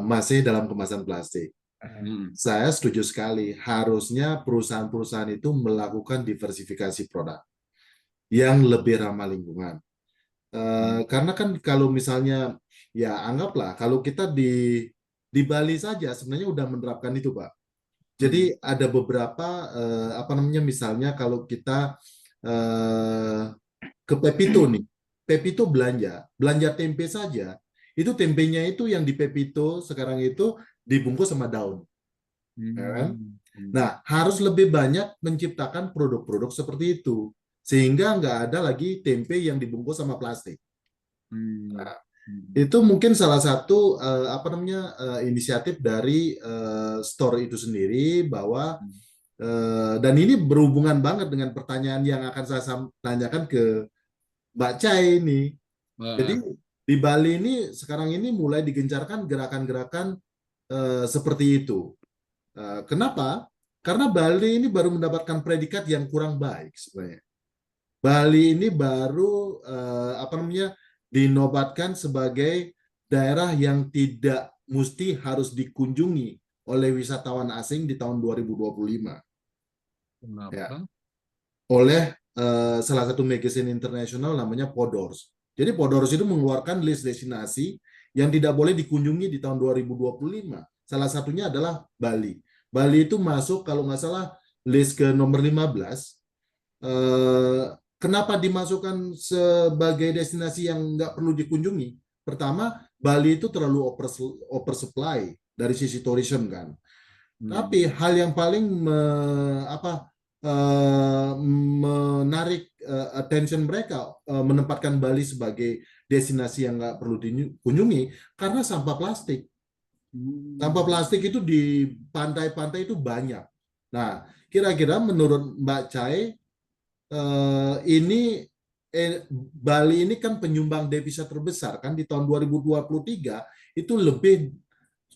masih dalam kemasan plastik. Saya setuju sekali, harusnya perusahaan-perusahaan itu melakukan diversifikasi produk yang lebih ramah lingkungan. Karena kan kalau misalnya, ya anggaplah kalau kita di Bali saja sebenarnya udah menerapkan itu, Pak. Jadi ada beberapa misalnya kalau kita ke Pepito nih, Pepito belanja tempe saja, itu tempenya itu yang di Pepito sekarang itu dibungkus sama daun, ya kan? Nah, harus lebih banyak menciptakan produk-produk seperti itu, sehingga nggak ada lagi tempe yang dibungkus sama plastik. Nah, itu mungkin salah satu inisiatif dari store itu sendiri bahwa dan ini berhubungan banget dengan pertanyaan yang akan saya tanyakan ke Mbak Chai ini. Jadi Di Bali ini sekarang ini mulai digencarkan gerakan-gerakan seperti itu. Kenapa? Karena Bali ini baru mendapatkan predikat yang kurang baik sebenarnya. Bali ini baru dinobatkan sebagai daerah yang tidak mesti harus dikunjungi oleh wisatawan asing di tahun 2025. Kenapa? Ya. Oleh salah satu magazine internasional namanya Podors. Jadi Podors itu mengeluarkan list destinasi yang tidak boleh dikunjungi di tahun 2025. Salah satunya adalah Bali. Bali itu masuk kalau nggak salah list ke nomor 15. Kenapa dimasukkan sebagai destinasi yang nggak perlu dikunjungi? Pertama, Bali itu terlalu oversupply dari sisi tourism kan. Tapi hal yang paling menarik attention mereka menempatkan Bali sebagai destinasi yang nggak perlu dikunjungi karena sampah plastik. Sampah plastik itu di pantai-pantai itu banyak. Nah, kira-kira menurut Mbak Chai, Bali ini kan penyumbang devisa terbesar kan di tahun 2023 itu lebih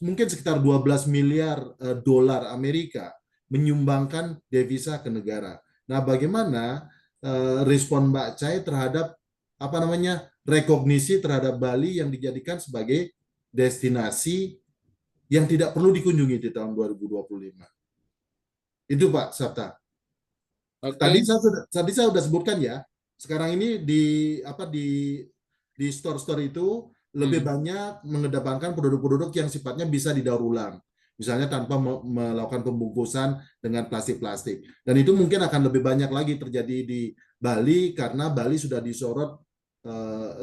mungkin sekitar 12 miliar dolar Amerika menyumbangkan devisa ke negara. Nah, bagaimana respon Mbak Chai terhadap rekognisi terhadap Bali yang dijadikan sebagai destinasi yang tidak perlu dikunjungi di tahun 2025? Itu Pak Sabta. Oke. Tadi saya sudah sebutkan ya. Sekarang ini di store-store itu lebih banyak mengedepankan produk-produk yang sifatnya bisa didaur ulang. Misalnya tanpa melakukan pembungkusan dengan plastik-plastik. Dan itu mungkin akan lebih banyak lagi terjadi di Bali karena Bali sudah disorot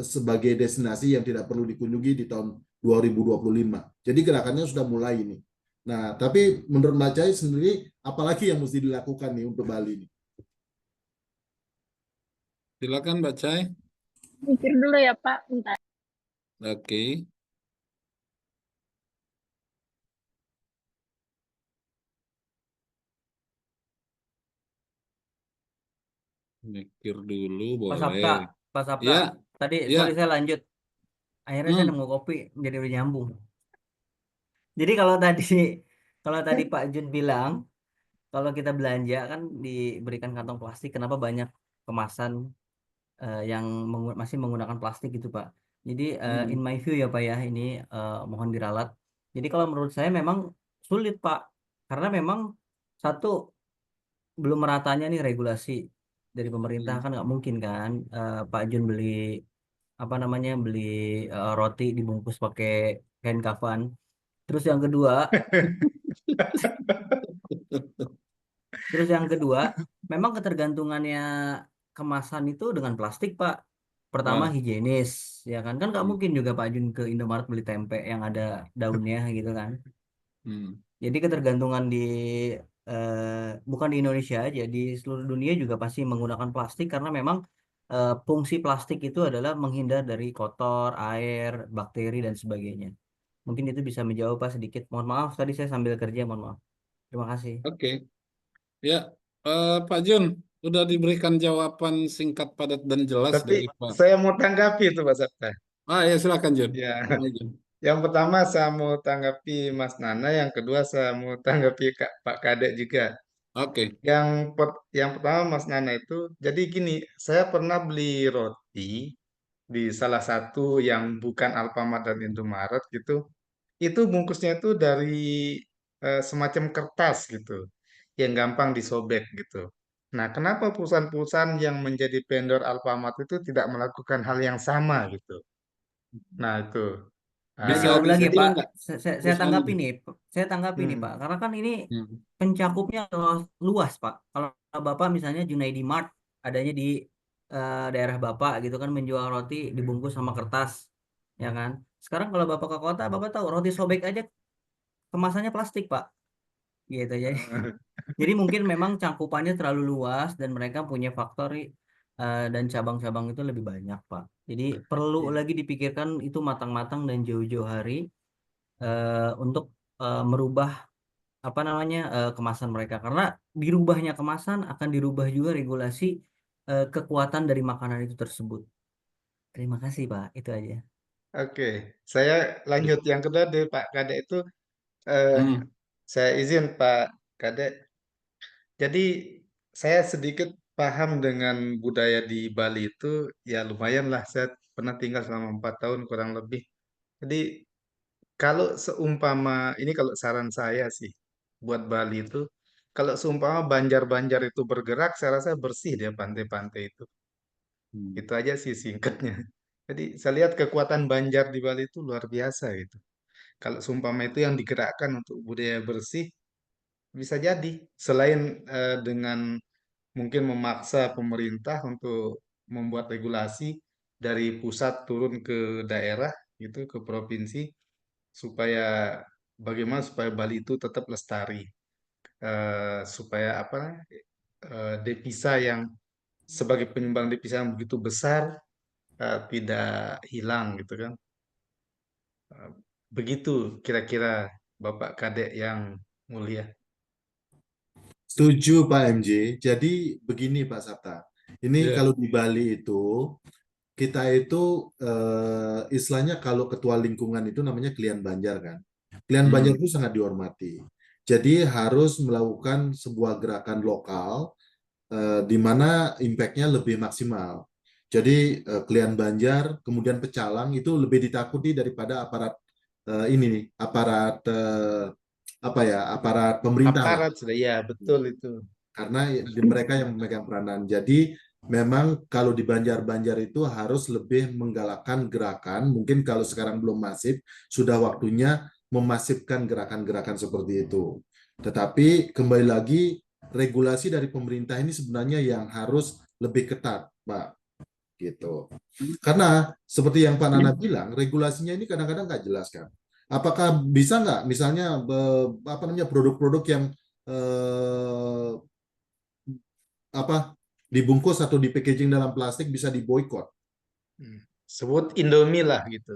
sebagai destinasi yang tidak perlu dikunjungi di tahun 2025. Jadi gerakannya sudah mulai ini. Nah, tapi menurut Mbak Chai sendiri, apalagi yang mesti dilakukan nih untuk Bali ini? Silakan Mbak Chai. Mikir dulu ya Pak, bentar. Oke. Mikir dulu Pak boleh. Sabta, Ya, tadi ya. sorry saya lanjut. Akhirnya saya nemu kopi jadi udah nyambung. Jadi kalau tadi Pak Jun bilang kalau kita belanja kan diberikan kantong plastik, kenapa banyak kemasan yang masih menggunakan plastik gitu Pak. Jadi in my view ya Pak ya, ini mohon diralat. Jadi kalau menurut saya memang sulit Pak, karena memang satu belum meratanya nih regulasi dari pemerintah kan nggak mungkin kan Pak Jun beli roti dibungkus pakai kain kafan. Terus yang kedua, memang ketergantungannya kemasan itu dengan plastik, Pak. Pertama higienis, ya kan? Kan nggak mungkin juga Pak Jun ke Indomaret beli tempe yang ada daunnya gitu kan. Jadi ketergantungan bukan di Indonesia aja, di seluruh dunia juga pasti menggunakan plastik karena memang fungsi plastik itu adalah menghindar dari kotor, air, bakteri dan sebagainya. Mungkin itu bisa menjawab Pak sedikit. Mohon maaf tadi saya sambil kerja, mohon maaf. Terima kasih. Oke. Ya, Pak Jun, udah diberikan jawaban singkat, padat, dan jelas Tapi dari Pak. saya mau tanggapi itu Pak Sabta. Ya silakan Jun. Ya. Boleh, Jun. Yang pertama saya mau tanggapi Mas Nana, yang kedua saya mau tanggapi Pak Kadek juga. Oke. Yang pertama Mas Nana itu, jadi gini, saya pernah beli roti di salah satu yang bukan Alfamart dan Indomaret gitu. Itu bungkusnya itu dari semacam kertas gitu, yang gampang disobek gitu. Nah, kenapa perusahaan-perusahaan yang menjadi vendor Alfamart itu tidak melakukan hal yang sama gitu? Nah, itu. Saya Bisa jawab lagi detail Pak. nggak Saya tanggapi perusahaannya? nih. Saya tanggapi nih Pak. Karena kan ini pencakupnya luas Pak. Kalau Bapak misalnya Junaidi Mart adanya di daerah Bapak gitu kan menjual roti dibungkus sama kertas, ya kan. Sekarang kalau Bapak ke kota, Bapak tahu roti sobek aja kemasannya plastik Pak. Gitu ya. Jadi mungkin memang cangkupannya terlalu luas dan mereka punya factory dan cabang-cabang itu lebih banyak Pak. Jadi perlu lagi dipikirkan itu matang-matang dan jauh-jauh hari untuk merubah kemasan mereka. Karena dirubahnya kemasan akan dirubah juga regulasi kekuatan dari makanan itu tersebut. Terima kasih Pak, itu aja. Oke, saya lanjut yang kedua dari Pak Kadek itu, eh, saya izin Pak Kadek. Jadi saya sedikit paham dengan budaya di Bali itu, ya lumayan lah. Saya pernah tinggal selama 4 tahun kurang lebih. Jadi kalau seumpama ini, kalau saran saya sih buat Bali itu, kalau seumpama banjar-banjar itu bergerak, saya rasa bersih dia pantai-pantai itu. Itu aja sih singkatnya. Jadi saya lihat kekuatan Banjar di Bali itu luar biasa gitu. Kalau seumpama itu yang digerakkan untuk budaya bersih, bisa jadi. Selain dengan mungkin memaksa pemerintah untuk membuat regulasi dari pusat turun ke daerah gitu, ke provinsi, supaya bagaimana supaya Bali itu tetap lestari. Supaya apa, devisa yang sebagai penyumbang devisa yang begitu besar tidak hilang gitu kan. Eh, Begitu kira-kira Bapak Kadek yang mulia. Setuju Pak MJ. Jadi begini Pak Sabta. Ini Ya. kalau di Bali itu kita itu istilahnya kalau ketua lingkungan itu namanya Klien Banjar kan. Klien Banjar itu sangat dihormati. Jadi harus melakukan sebuah gerakan lokal di mana impact-nya lebih maksimal. Jadi Klien Banjar kemudian pecalang itu lebih ditakuti daripada aparat ini nih, aparat apa ya, aparat pemerintah lah. Aparat sudah, ya betul itu. Karena mereka yang memegang peranan. Jadi memang kalau di Banjar-Banjar itu harus lebih menggalakkan gerakan. Mungkin kalau sekarang belum masif, sudah waktunya memasifkan gerakan-gerakan seperti itu. Tetapi kembali lagi, regulasi dari pemerintah ini sebenarnya yang harus lebih ketat, Pak. Gitu. Karena seperti yang Pak Nana bilang, regulasinya ini kadang-kadang nggak jelas kan. Apakah bisa nggak misalnya apa namanya produk-produk yang apa dibungkus atau di packaging dalam plastik bisa diboykot? Sebut Indomie lah gitu.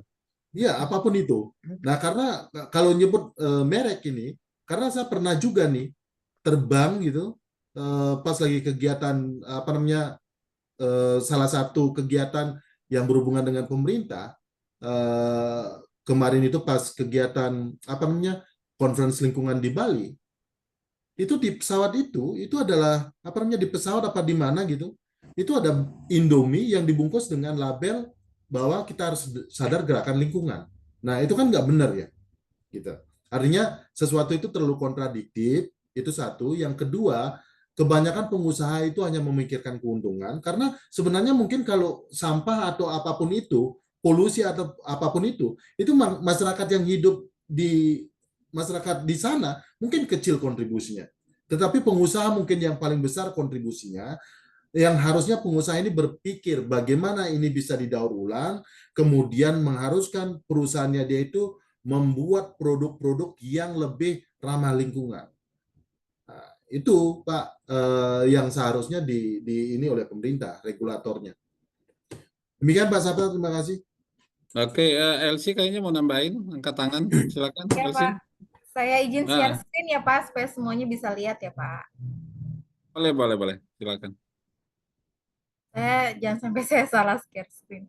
Ya, apapun itu. Nah, karena kalau nyebut merek ini, karena saya pernah juga nih terbang gitu pas lagi kegiatan apa namanya salah satu kegiatan yang berhubungan dengan pemerintah kemarin itu pas kegiatan apa namanya conference lingkungan di Bali. Itu di pesawat itu adalah apa namanya di pesawat apa di mana gitu. Itu ada Indomie yang dibungkus dengan label bahwa kita harus sadar gerakan lingkungan. Nah, itu kan nggak benar ya. Gitu. Artinya sesuatu itu terlalu kontradiktif, itu satu. Yang kedua, kebanyakan pengusaha itu hanya memikirkan keuntungan karena sebenarnya mungkin kalau sampah atau apapun itu, polusi atau apapun itu masyarakat yang hidup di masyarakat di sana mungkin kecil kontribusinya. Tetapi pengusaha mungkin yang paling besar kontribusinya, yang harusnya pengusaha ini berpikir bagaimana ini bisa didaur ulang, kemudian mengharuskan perusahaannya dia itu membuat produk-produk yang lebih ramah lingkungan. Nah, itu Pak yang seharusnya ini oleh pemerintah, regulatornya. Demikian Pak Sabta, terima kasih. Oke, Elsie kayaknya mau nambahin, angkat tangan, silakan. Ya Elsie. Pak, saya izin share Nah, screen ya Pak, supaya semuanya bisa lihat ya Pak. boleh, silakan. Jangan sampai saya salah share screen.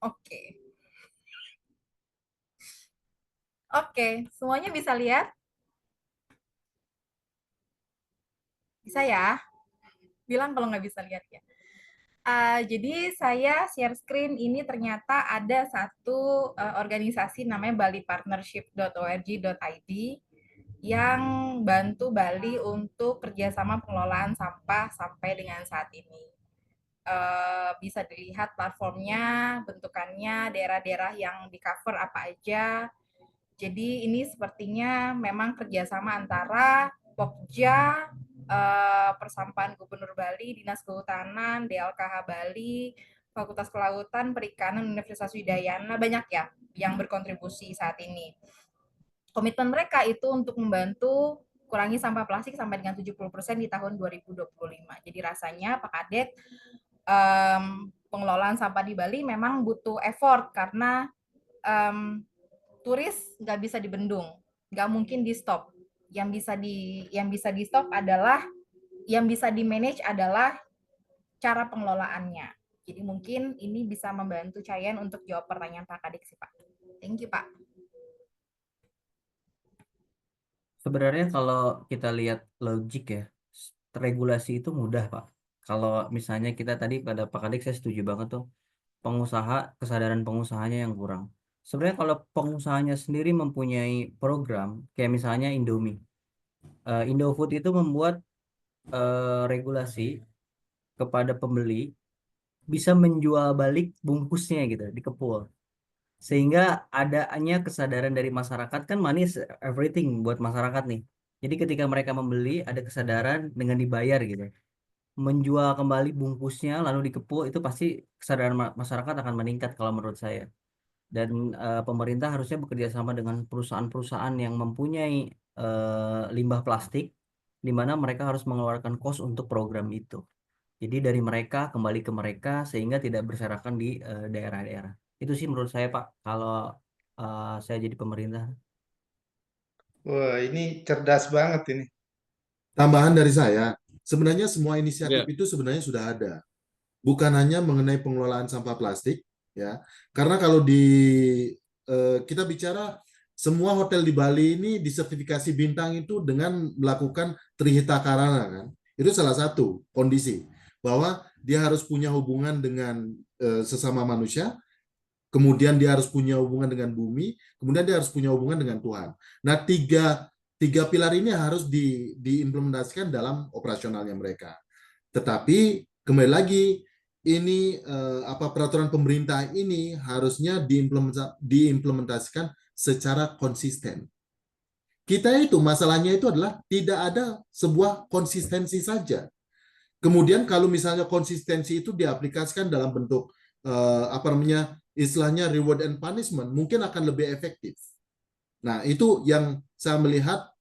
Oke. Oke, semuanya bisa lihat? Bisa ya? Bilang kalau nggak bisa lihat ya. Jadi saya share screen ini ternyata ada satu organisasi namanya balipartnership.org.id yang bantu Bali untuk kerjasama pengelolaan sampah sampai dengan saat ini. Bisa dilihat platformnya, bentukannya, daerah-daerah yang di cover apa aja. Jadi ini sepertinya memang kerjasama antara Pokja, Persampahan Gubernur Bali, Dinas Kehutanan, DLKH Bali, Fakultas Kelautan, Perikanan, Universitas Widayana, banyak ya yang berkontribusi saat ini. Komitmen mereka itu untuk membantu kurangi sampah plastik sampai dengan 70% di tahun 2025. Jadi rasanya Pak Kadek, pengelolaan sampah di Bali memang butuh effort karena turis nggak bisa dibendung, nggak mungkin di stop. Yang bisa di stop adalah, yang bisa di manage adalah cara pengelolaannya. Jadi mungkin ini bisa membantu Cayan untuk jawab pertanyaan Pak Kadek sih Pak. Thank you Pak. Sebenarnya kalau kita lihat logik ya, regulasi itu mudah Pak. Kalau misalnya kita tadi pada Pak Kadek saya setuju banget tuh, pengusaha, kesadaran pengusahanya yang kurang. Sebenarnya kalau pengusahanya sendiri mempunyai program, kayak misalnya Indomie. Indofood itu membuat regulasi kepada pembeli bisa menjual balik bungkusnya gitu, dikepul. Sehingga adanya kesadaran dari masyarakat, kan money is everything buat masyarakat nih. Jadi ketika mereka membeli ada kesadaran dengan dibayar gitu. Menjual kembali bungkusnya lalu dikepul, itu pasti kesadaran masyarakat akan meningkat kalau menurut saya. Dan pemerintah harusnya bekerja sama dengan perusahaan-perusahaan yang mempunyai limbah plastik, di mana mereka harus mengeluarkan kos untuk program itu. Jadi dari mereka kembali ke mereka sehingga tidak berserakan di daerah-daerah. Itu sih menurut saya Pak, kalau saya jadi pemerintah. Wah, ini cerdas banget ini. Tambahan dari saya, sebenarnya semua inisiatif Ya. itu sebenarnya sudah ada. Bukan hanya mengenai pengelolaan sampah plastik, ya. Karena kalau kita bicara semua hotel di Bali ini disertifikasi bintang itu dengan melakukan Trihita Karana kan. Itu salah satu kondisi bahwa dia harus punya hubungan dengan sesama manusia, kemudian dia harus punya hubungan dengan bumi, kemudian dia harus punya hubungan dengan Tuhan. Nah, tiga pilar ini harus diimplementasikan dalam operasionalnya mereka. Tetapi kembali lagi, ini peraturan pemerintah ini harusnya diimplementasikan secara konsisten. Kita itu masalahnya itu adalah tidak ada sebuah konsistensi saja. Kemudian kalau misalnya konsistensi itu diaplikasikan dalam bentuk istilahnya reward and punishment, mungkin akan lebih efektif. Nah, itu yang saya melihat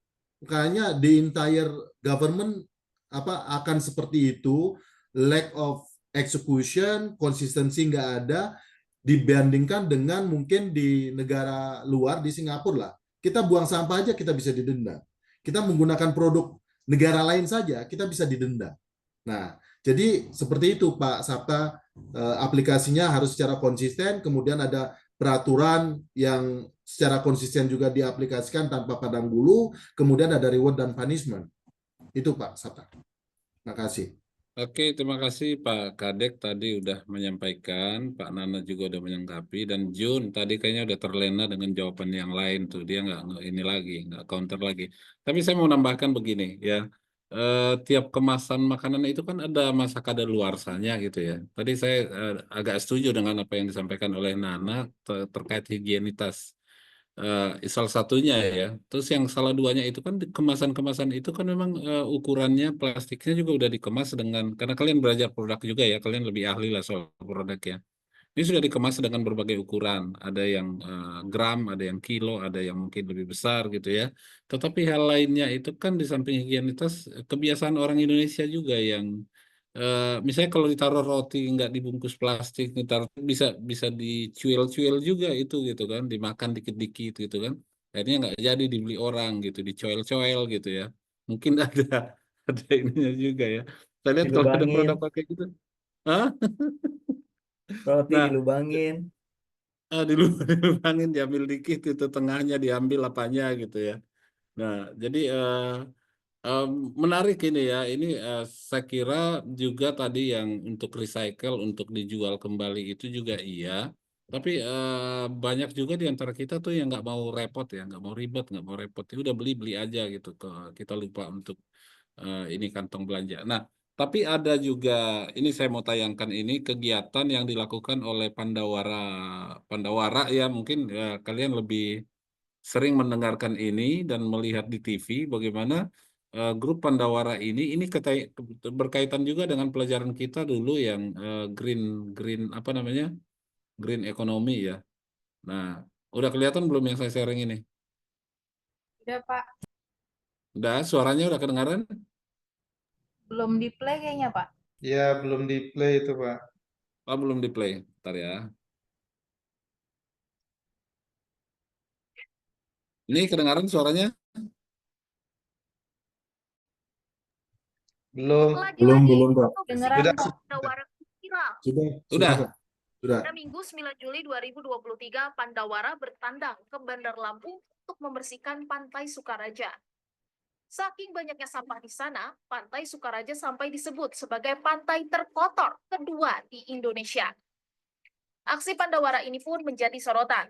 kayaknya the entire government akan seperti itu, lack of execution, konsistensi nggak ada, dibandingkan dengan mungkin di negara luar, di Singapura lah. Kita buang sampah aja kita bisa didenda. Kita menggunakan produk negara lain saja, kita bisa didenda. Nah, jadi seperti itu Pak Sabta, aplikasinya harus secara konsisten, kemudian ada peraturan yang secara konsisten juga diaplikasikan tanpa pandang bulu, kemudian ada reward dan punishment. Itu Pak Sabta. Terima kasih. Oke, terima kasih Pak Kadek tadi udah menyampaikan, Pak Nana juga udah menyangkapi, dan Jun tadi kayaknya udah terlena dengan jawaban yang lain tuh, dia nggak ini lagi, nggak counter lagi. Tapi saya mau nambahkan begini ya, tiap kemasan makanan itu kan ada masa kadaluarsanya gitu ya. Tadi saya agak setuju dengan apa yang disampaikan oleh Nana terkait higienitas. Salah satunya ya. Terus yang salah duanya itu kan kemasan-kemasan itu kan memang ukurannya plastiknya juga udah dikemas dengan, karena kalian belajar produk juga ya, kalian lebih ahli lah soal produk ya. Ini sudah dikemas dengan berbagai ukuran, ada yang gram, ada yang kilo, ada yang mungkin lebih besar gitu ya. Tetapi hal lainnya itu kan di samping higienitas, kebiasaan orang Indonesia juga yang misalnya kalau ditaruh roti nggak dibungkus plastik, ditaruh bisa bisa dicuil-cuil juga itu gitu kan, dimakan dikit-dikit gitu kan. Akhirnya nggak jadi dibeli orang gitu, dicoel-coel gitu ya. Mungkin ada ininya juga ya. Saya lihat kalau ada Dilubangin, produk pakai gitu. Hah? roti Nah, dilubangin. dilubangin, diambil dikit itu tengahnya diambil apanya gitu ya. Nah, jadi menarik ini ya. Ini saya kira juga tadi yang untuk recycle, untuk dijual kembali itu juga iya. Tapi banyak juga di antara kita tuh yang nggak mau repot ya, nggak mau ribet, nggak mau repot. Ya udah beli-beli aja gitu. Kita lupa untuk ini kantong belanja. Nah, tapi ada juga, ini saya mau tayangkan ini kegiatan yang dilakukan oleh Pandawara. Pandawara ya mungkin kalian lebih sering mendengarkan ini dan melihat di TV bagaimana grup Pandawara ini berkaitan juga dengan pelajaran kita dulu yang green green apa namanya green economy ya. Nah, udah kelihatan belum yang saya sharing ini? Udah Pak, Udah, suaranya udah kedengaran? belum di play kayaknya Pak. Ya, belum di play itu, Pak. Oh, belum di play. Ntar ya. Ini kedengaran suaranya? Belum. Belum, Pak. Dengeran Sudah, Pak. sudah. viral. Sudah. Sudah. Pada Minggu 9 Juli 2023, Pandawara bertandang ke Bandar Lampung untuk membersihkan Pantai Sukaraja. Saking banyaknya sampah di sana, Pantai Sukaraja sampai disebut sebagai pantai terkotor kedua di Indonesia. Aksi Pandawara ini pun menjadi sorotan.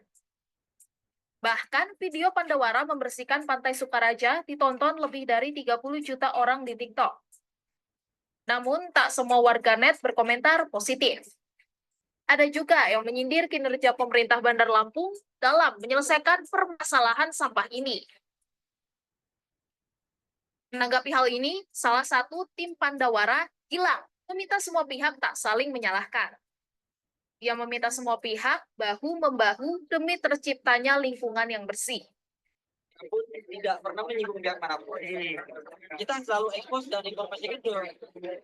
Bahkan video Pandawara membersihkan Pantai Sukaraja ditonton lebih dari 30 juta orang di TikTok. Namun, tak semua warganet berkomentar positif. Ada juga yang menyindir kinerja pemerintah Bandar Lampung dalam menyelesaikan permasalahan sampah ini. Menanggapi hal ini, salah satu tim Pandawara, Gilang, meminta semua pihak tak saling menyalahkan. Ia meminta semua pihak bahu-membahu demi terciptanya lingkungan yang bersih. Tidak pernah menyinggung pihak manapun. Kita selalu expose dan informasikan ke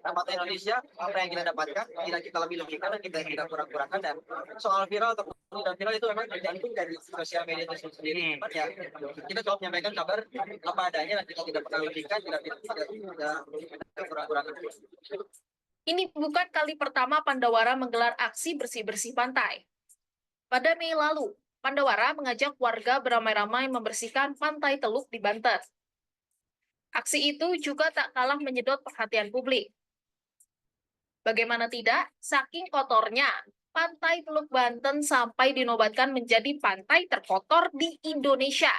tempat Indonesia apa yang kita dapatkan, tidak kita lebih-lebihkan dan kita tidak kurang-kurangkan. Dan soal viral atau tidak viral itu memang tergantung dari sosial media itu sendiri. Ya, kita coba menyampaikan kabar apa adanya dan kita tidak pernah lebihkan, tidak kurang-kurangkan. Ini bukan kali pertama Pandawara menggelar aksi bersih-bersih pantai. Pada Mei lalu, Pandawara mengajak warga beramai-ramai membersihkan Pantai Teluk di Banten. Aksi itu juga tak kalah menyedot perhatian publik. Bagaimana tidak, saking kotornya, Pantai Teluk Banten sampai dinobatkan menjadi pantai terkotor di Indonesia.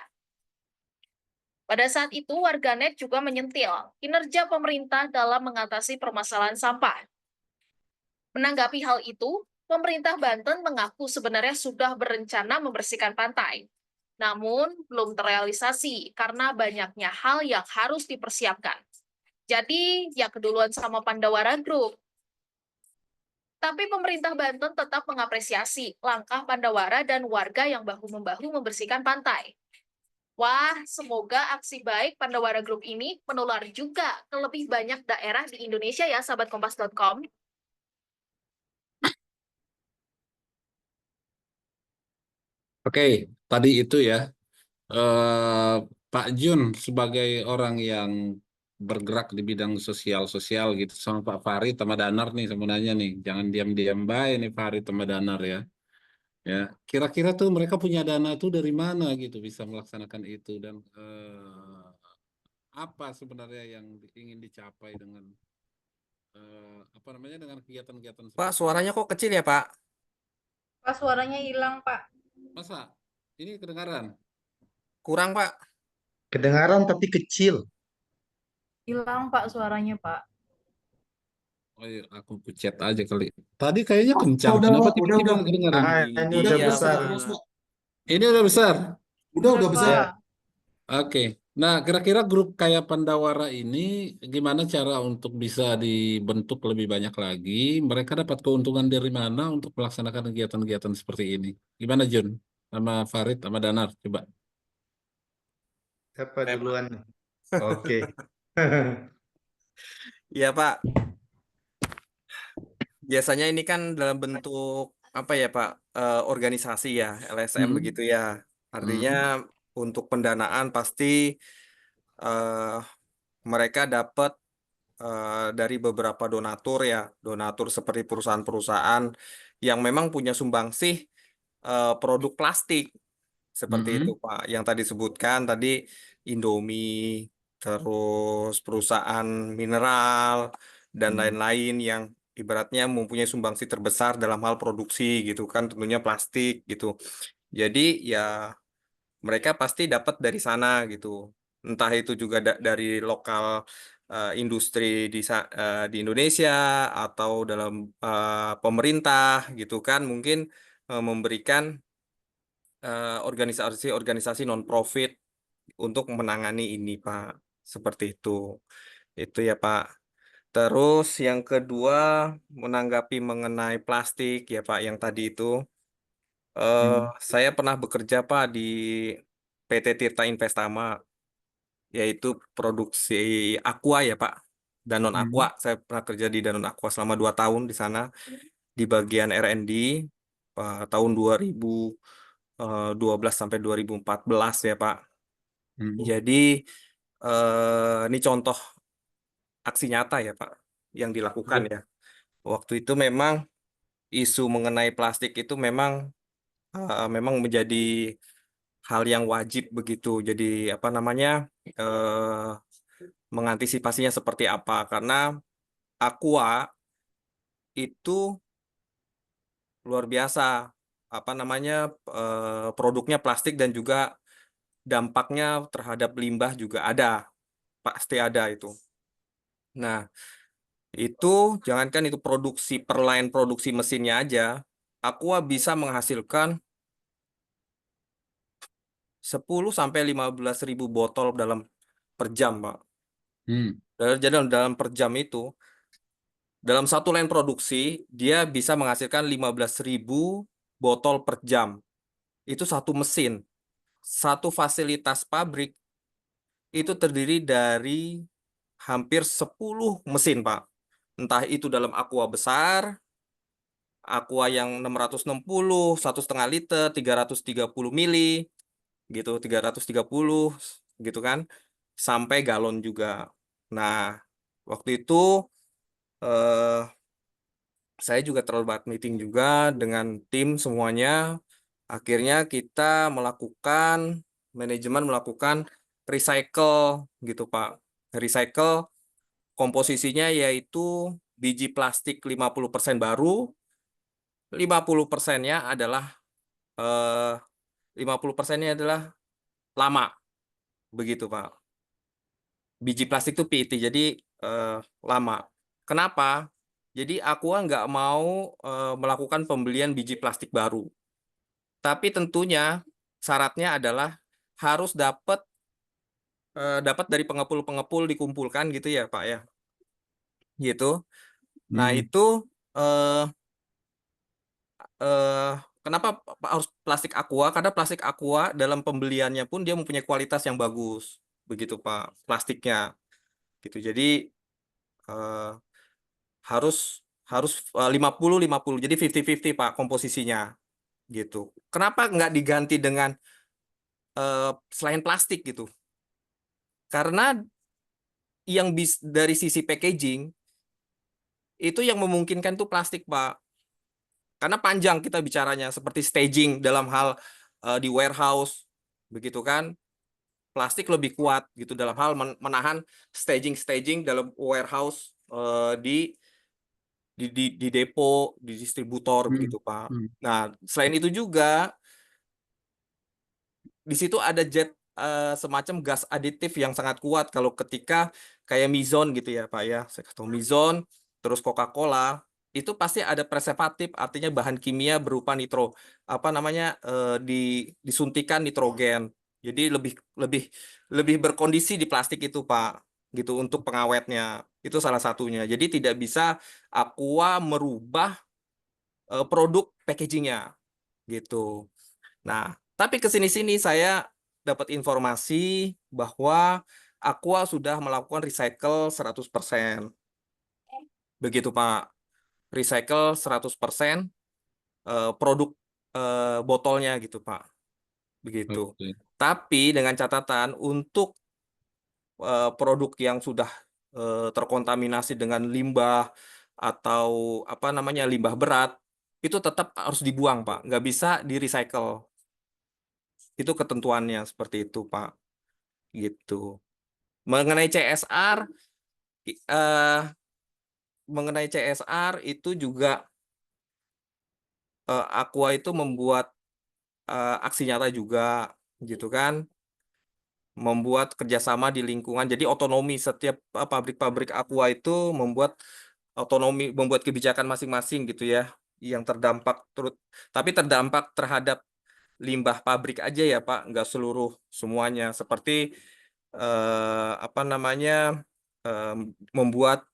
Pada saat itu, warganet juga menyentil kinerja pemerintah dalam mengatasi permasalahan sampah. Menanggapi hal itu, pemerintah Banten mengaku sebenarnya sudah berencana membersihkan pantai. Namun, belum terrealisasi karena banyaknya hal yang harus dipersiapkan. Jadi, ya keduluan sama Pandawara Group. Tapi pemerintah Banten tetap mengapresiasi langkah Pandawara dan warga yang bahu-membahu membersihkan pantai. Wah, semoga aksi baik Pandawara Group ini menular juga ke lebih banyak daerah di Indonesia ya, sahabat kompas.com. Oke, tadi itu ya. Pak Jun sebagai orang yang bergerak di bidang sosial gitu sama Pak Farid sama Danar nih sebenarnya nih, jangan diam-diam baik nih Farid sama Danar ya. Ya, kira-kira tuh mereka punya dana tuh dari mana gitu bisa melaksanakan itu dan apa sebenarnya yang ingin dicapai dengan apa namanya dengan kegiatan-kegiatan Pak, seperti suaranya kok kecil ya, Pak? Pak, suaranya hilang, Pak. masa ini kedengaran? Kurang, Pak. Kedengaran tapi kecil. Hilang, Pak, suaranya, Pak. Oh iya, aku chat aja kali. Tadi kayaknya kencang. Kenapa tiba-tiba nggak kedengaran? Ini udah besar. Ini udah besar. Udah besar. Oke. Nah, kira-kira grup kayak Pandawara ini gimana cara untuk bisa dibentuk lebih banyak lagi? Mereka dapat keuntungan dari mana untuk melaksanakan kegiatan-kegiatan seperti ini? Gimana Jun? Sama Farid, sama Danar, coba. Siapa duluan? Oke. Iya, Pak. Biasanya ini kan dalam bentuk apa ya, Pak? Organisasi ya, LSM begitu ya. Artinya untuk pendanaan pasti mereka dapat dari beberapa donatur ya, donatur seperti perusahaan-perusahaan yang memang punya sumbangsih produk plastik seperti itu, Pak. Yang tadi disebutkan tadi Indomie, terus perusahaan mineral dan lain-lain yang ibaratnya mempunyai sumbangsih terbesar dalam hal produksi gitu kan, tentunya plastik gitu. Jadi ya mereka pasti dapat dari sana gitu. Entah itu juga dari lokal industri di Indonesia atau dalam pemerintah gitu kan, mungkin memberikan organisasi-organisasi non-profit untuk menangani ini, Pak. Seperti itu. Itu ya, Pak. Terus yang kedua, menanggapi mengenai plastik ya, Pak, yang tadi itu. Saya pernah bekerja, Pak, di PT Tirta Investama, yaitu produksi aqua ya, Pak. Danon Aqua. Saya pernah kerja di Danon Aqua selama 2 tahun di sana, di bagian R&D tahun 2012 sampai 2014 ya, Pak. Jadi ini contoh aksi nyata ya, Pak, yang dilakukan ya. Waktu itu memang isu mengenai plastik itu memang menjadi hal yang wajib begitu. Jadi apa namanya mengantisipasinya seperti apa? Karena Aqua itu luar biasa apa namanya produknya plastik dan juga dampaknya terhadap limbah juga ada, pasti ada itu. Nah, itu jangankan itu produksi per line produksi mesinnya aja, Aqua bisa menghasilkan 10 sampai 15.000 botol per jam, Pak. Jadi dalam per jam itu, dalam satu line produksi, dia bisa menghasilkan 15.000 botol per jam. Itu satu mesin. Satu fasilitas pabrik itu terdiri dari hampir 10 mesin, Pak. Entah itu dalam Aqua besar, Aqua yang 660, 1,5 liter, 330 mili, gitu, 330, gitu kan, sampai galon juga. Nah, waktu itu saya juga terlibat meeting juga dengan tim semuanya. Akhirnya kita manajemen melakukan recycle gitu, Pak. Recycle komposisinya yaitu biji plastik 50% baru, 50%-nya adalah 50%-nya adalah lama. Begitu, Pak. Biji plastik itu PET, jadi lama. Kenapa? Jadi Aqua nggak mau melakukan pembelian biji plastik baru. Tapi tentunya syaratnya adalah harus dapat dari pengepul-pengepul dikumpulkan gitu ya, Pak ya. Gitu. Nah, itu kenapa harus plastik Aqua? Karena plastik Aqua dalam pembeliannya pun dia mempunyai kualitas yang bagus. Begitu, Pak, plastiknya. Gitu. Jadi harus 50-50. Jadi 50-50, Pak, komposisinya. Gitu. Kenapa nggak diganti dengan selain plastik gitu? Karena yang dari sisi packaging itu yang memungkinkan tuh plastik, Pak. Karena panjang kita bicaranya, seperti staging dalam hal di warehouse, begitu kan? Plastik lebih kuat gitu dalam hal menahan staging dalam warehouse di depo, di distributor begitu, Pak. Nah, selain itu juga di situ ada semacam gas aditif yang sangat kuat kalau ketika kayak Mizone gitu ya, Pak ya. Saya tahu Mizone, terus Coca-Cola itu pasti ada preservatif, artinya bahan kimia berupa disuntikan nitrogen. Jadi lebih berkondisi di plastik itu, Pak, gitu untuk pengawetnya. Itu salah satunya. Jadi tidak bisa Aqua merubah produk packagingnya gitu. Nah, tapi kesini-sini saya dapat informasi bahwa Aqua sudah melakukan recycle 100%. Begitu, Pak. Recycle 100% produk botolnya gitu, Pak. Begitu. Tapi dengan catatan untuk produk yang sudah terkontaminasi dengan limbah atau limbah berat, itu tetap harus dibuang, Pak. Nggak bisa di-recycle. Itu ketentuannya seperti itu, Pak. Gitu. Mengenai CSR, itu juga Aqua itu membuat aksi nyata juga, gitu kan, membuat kerjasama di lingkungan. Jadi otonomi setiap pabrik-pabrik Aqua itu membuat otonomi, membuat kebijakan masing-masing gitu ya, yang tapi terdampak terhadap limbah pabrik aja ya, Pak, nggak semuanya. Seperti membuat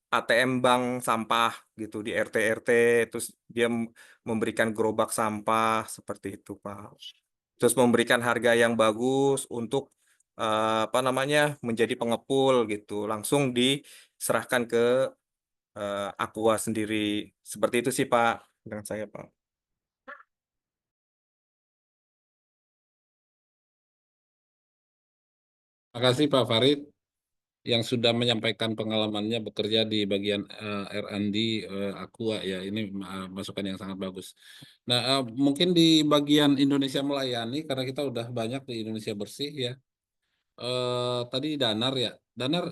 ATM bank sampah gitu di RT-RT, terus dia memberikan gerobak sampah seperti itu, Pak. Terus memberikan harga yang bagus untuk menjadi pengepul gitu, langsung diserahkan ke Aqua sendiri. Seperti itu sih, Pak, dengan saya, Pak. Terima kasih Pak Farid. yang sudah menyampaikan pengalamannya bekerja di bagian R&D Aqua ya. Ini masukan yang sangat bagus. Nah, mungkin di bagian Indonesia Melayani, karena kita udah banyak di Indonesia Bersih ya. Tadi Danar ya. Danar,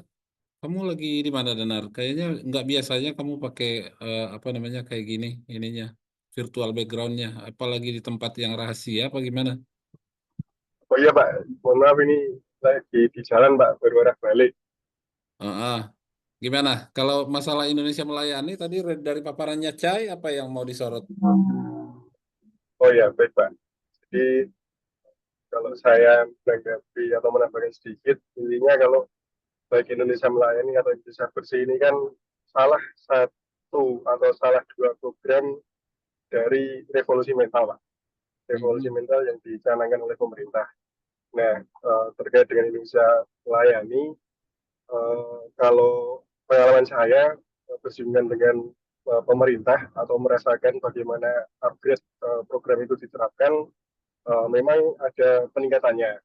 kamu lagi di mana Danar? Kayaknya nggak biasanya kamu pakai apa namanya kayak gini ininya virtual backgroundnya. Apalagi di tempat yang rahasia apa gimana? Oh iya Pak, mohon maaf ini lagi di jalan Pak, baru arah balik. Gimana? Kalau masalah Indonesia Melayani tadi dari paparannya Cai apa yang mau disorot? Oh iya, baik Pak. Jadi kalau saya menanggapi atau menambahkan sedikit, intinya kalau baik Indonesia Melayani atau Indonesia Bersih ini kan salah satu atau salah dua program dari revolusi mental Pak. Revolusi mental yang dicanangkan oleh pemerintah. Nah, terkait dengan Indonesia Melayani, kalau pengalaman saya bersinggungan dengan pemerintah atau merasakan bagaimana upgrade program itu diterapkan, memang ada peningkatannya.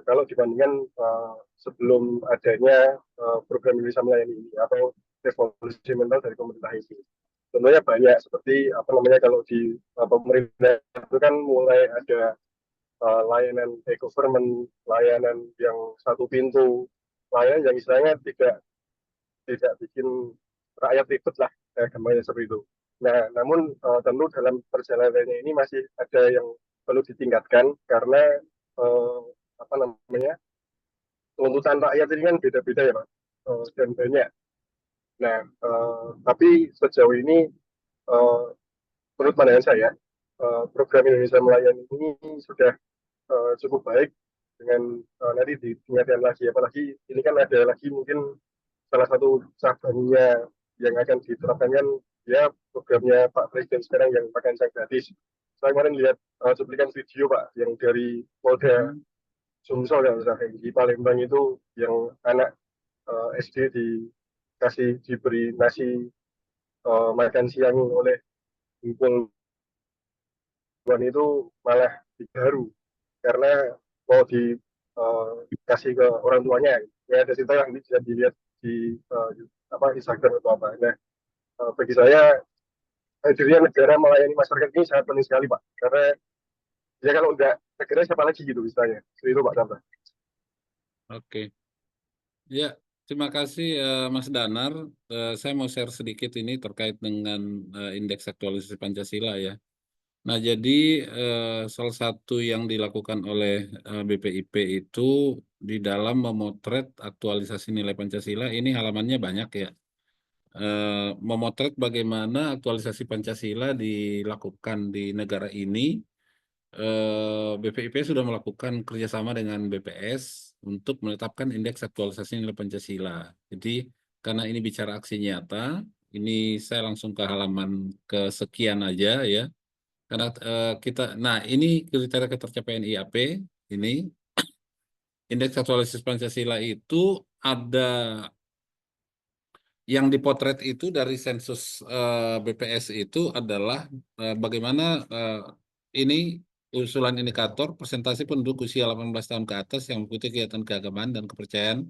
Kalau dibandingkan sebelum adanya program Indonesia Melayani ini atau revolusi mental dari pemerintah ini. Tentunya banyak seperti apa namanya kalau di pemerintah itu kan mulai ada layanan e-government, layanan yang satu pintu, layanan yang istilahnya tidak bikin rakyat ribet lah, gambarnya seperti itu. Nah, namun tentu dalam perjalanannya ini masih ada yang perlu ditingkatkan karena apa namanya tuntutan rakyat ini kan beda-beda ya Pak, dan banyak. Nah, tapi sejauh ini menurut pandangan saya program Indonesia Melayani ini sudah cukup baik dengan nanti ditingkatkan lagi, apalagi ini kan ada lagi mungkin salah satu cabangnya yang akan diterapkan kan ya programnya Pak Presiden sekarang yang makan siang gratis. Saya kemarin lihat cuplikan video Pak yang dari Polda Sumsel yang di Palembang itu yang anak SD diberi nasi makan siang oleh kumpul itu malah digaru karena mau dikasih ke orang tuanya. Ya ada cerita yang bisa dilihat di Instagram atau apa. Nah, bagi saya hadirnya negara melayani masyarakat ini sangat penting sekali Pak, karena ya kalau enggak negara siapa lagi gitu istilahnya. Itu Pak Sabta. Oke. Ya, terima kasih Mas Danar. Saya mau share sedikit ini terkait dengan indeks aktualisasi Pancasila ya. Nah, jadi salah satu yang dilakukan oleh BPIP itu di dalam memotret aktualisasi nilai Pancasila, ini halamannya banyak ya. Memotret bagaimana aktualisasi Pancasila dilakukan di negara ini. BPIP sudah melakukan kerjasama dengan BPS untuk menetapkan indeks aktualisasi nilai Pancasila. Jadi karena ini bicara aksi nyata, ini saya langsung ke halaman kesekian aja ya. Karena nah ini kriteria ketercapaian IAP ini indeks aktualisasi Pancasila itu ada yang dipotret itu dari sensus BPS itu adalah bagaimana ini usulan indikator persentase penduduk usia 18 tahun ke atas yang mengikuti kegiatan keagamaan dan kepercayaan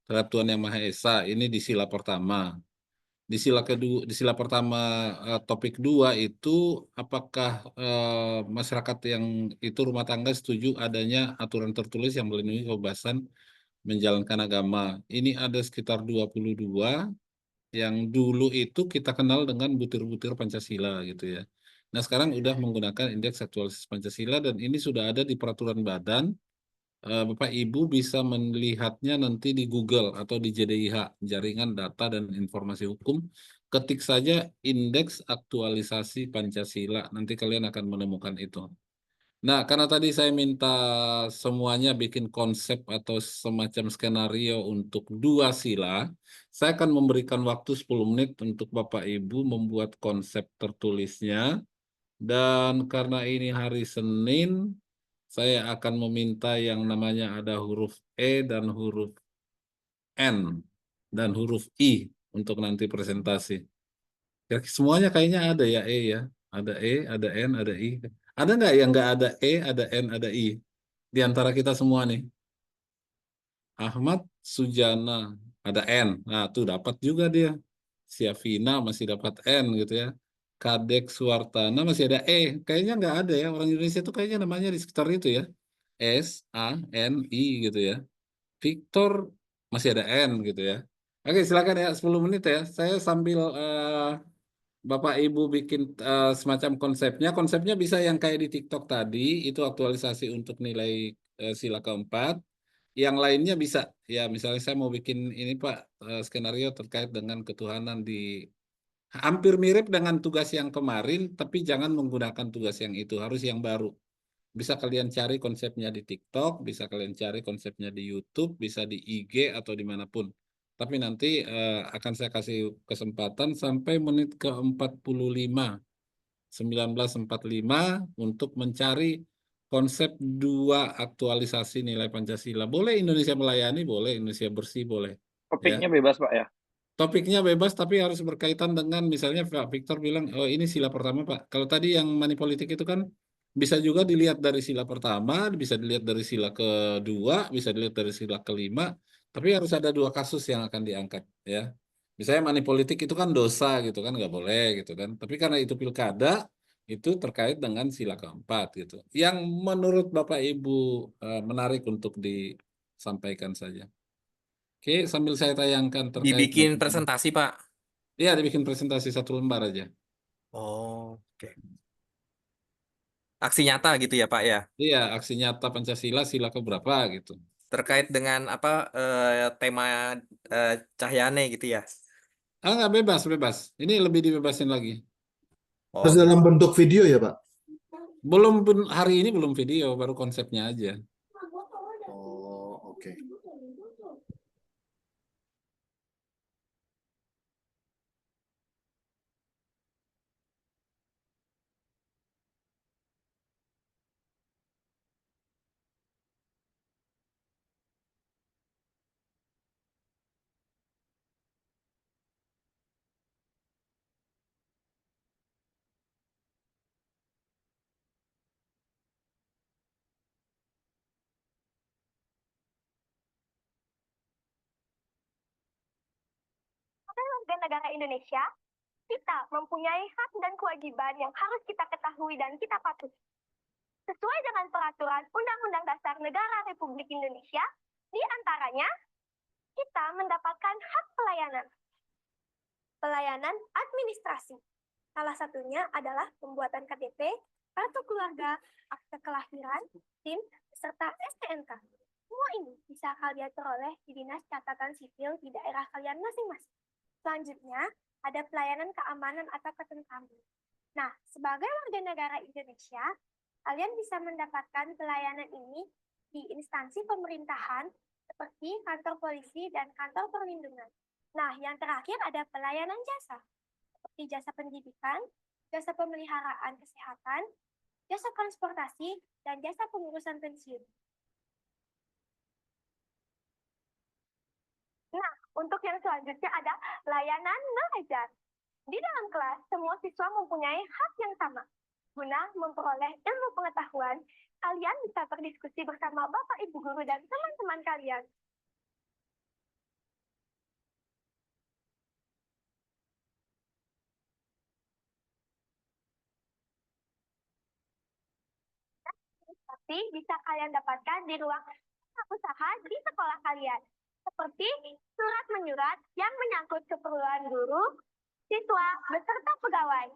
terhadap Tuhan Yang Maha Esa. Ini di sila pertama. Di sila kedua, di sila pertama topik 2 itu apakah masyarakat yang itu rumah tangga setuju adanya aturan tertulis yang melindungi kebebasan menjalankan agama. Ini ada sekitar 22 yang dulu itu kita kenal dengan butir-butir Pancasila gitu ya. Nah sekarang udah menggunakan indeks aktualisasi Pancasila dan ini sudah ada di peraturan badan. Bapak Ibu bisa melihatnya nanti di Google atau di JDIH, Jaringan Data dan Informasi Hukum. Ketik saja indeks aktualisasi Pancasila, nanti kalian akan menemukan itu. Nah, karena tadi saya minta semuanya bikin konsep atau semacam skenario untuk 2 sila, saya akan memberikan waktu 10 menit untuk Bapak Ibu membuat konsep tertulisnya. Dan karena ini hari Senin, saya akan meminta yang namanya ada huruf E dan huruf N dan huruf I untuk nanti presentasi. Semuanya kayaknya ada ya E ya. Ada E, ada N, ada I. Ada nggak yang nggak ada E, ada N, ada I? Di antara kita semua nih. Ahmad, Sujana, ada N. Nah, tuh dapat juga dia. Siavina masih dapat N gitu ya. Kadek Suwartana masih ada E. Kayaknya nggak ada ya. Orang Indonesia tuh kayaknya namanya di sekitar itu ya. SANI gitu ya. Victor masih ada N gitu ya. Oke, silakan ya 10 menit ya. Saya sambil Bapak Ibu bikin semacam konsepnya. Konsepnya bisa yang kayak di TikTok tadi, itu aktualisasi untuk nilai sila keempat. Yang lainnya bisa, ya misalnya saya mau bikin ini Pak, skenario terkait dengan ketuhanan di hampir mirip dengan tugas yang kemarin, tapi jangan menggunakan tugas yang itu, harus yang baru. Bisa kalian cari konsepnya di TikTok, bisa kalian cari konsepnya di YouTube, bisa di IG atau dimanapun. Tapi nanti akan saya kasih kesempatan sampai menit ke 45, 19.45 untuk mencari konsep dua aktualisasi nilai Pancasila. Boleh Indonesia melayani, boleh Indonesia bersih, boleh. Ya. Topiknya bebas Pak ya. Topiknya bebas tapi harus berkaitan dengan misalnya Pak Victor bilang, oh ini sila pertama Pak. Kalau tadi yang money politik itu kan bisa juga dilihat dari sila pertama, bisa dilihat dari sila kedua, bisa dilihat dari sila kelima, tapi harus ada dua kasus yang akan diangkat ya. Misalnya money politik itu kan dosa gitu kan, nggak boleh gitu kan. Tapi karena itu pilkada, itu terkait dengan sila keempat gitu. Yang menurut Bapak Ibu menarik untuk disampaikan saja. Oke, sambil saya tayangkan terkait Dibikin dengan presentasi, Pak. Iya, dibikin presentasi 1 lembar aja. Oh, oke. Aksi nyata gitu ya, Pak ya. Iya, aksi nyata Pancasila sila keberapa gitu. Terkait dengan apa tema Cahyane gitu ya. Ah, nggak bebas, bebas. Ini lebih dibebasin lagi. Oh, Harus dalam bentuk video ya, Pak? Belum hari ini belum video, baru konsepnya aja. Oh, oke. Warga negara Indonesia, kita mempunyai hak dan kewajiban yang harus kita ketahui dan kita patuhi. Sesuai dengan peraturan Undang-Undang Dasar Negara Republik Indonesia, di antaranya kita mendapatkan hak pelayanan. Pelayanan administrasi. Salah satunya adalah pembuatan KTP, kartu keluarga, akte kelahiran, SIM, serta STNK. Semua ini bisa kalian peroleh di Dinas Catatan Sipil di daerah kalian masing-masing. Selanjutnya, ada pelayanan keamanan atau ketentraman. Nah, sebagai warga negara Indonesia, kalian bisa mendapatkan pelayanan ini di instansi pemerintahan seperti kantor polisi dan kantor perlindungan. Nah, yang terakhir ada pelayanan jasa, seperti jasa pendidikan, jasa pemeliharaan kesehatan, jasa transportasi, dan jasa pengurusan pensiun. Nah, untuk yang selanjutnya ada layanan belajar. Di dalam kelas, semua siswa mempunyai hak yang sama. Guna memperoleh ilmu pengetahuan, kalian bisa berdiskusi bersama Bapak, Ibu Guru, dan teman-teman kalian. Tapi bisa kalian dapatkan di ruang usaha di sekolah kalian. Seperti surat menyurat yang menyangkut keperluan guru, siswa, beserta pegawai.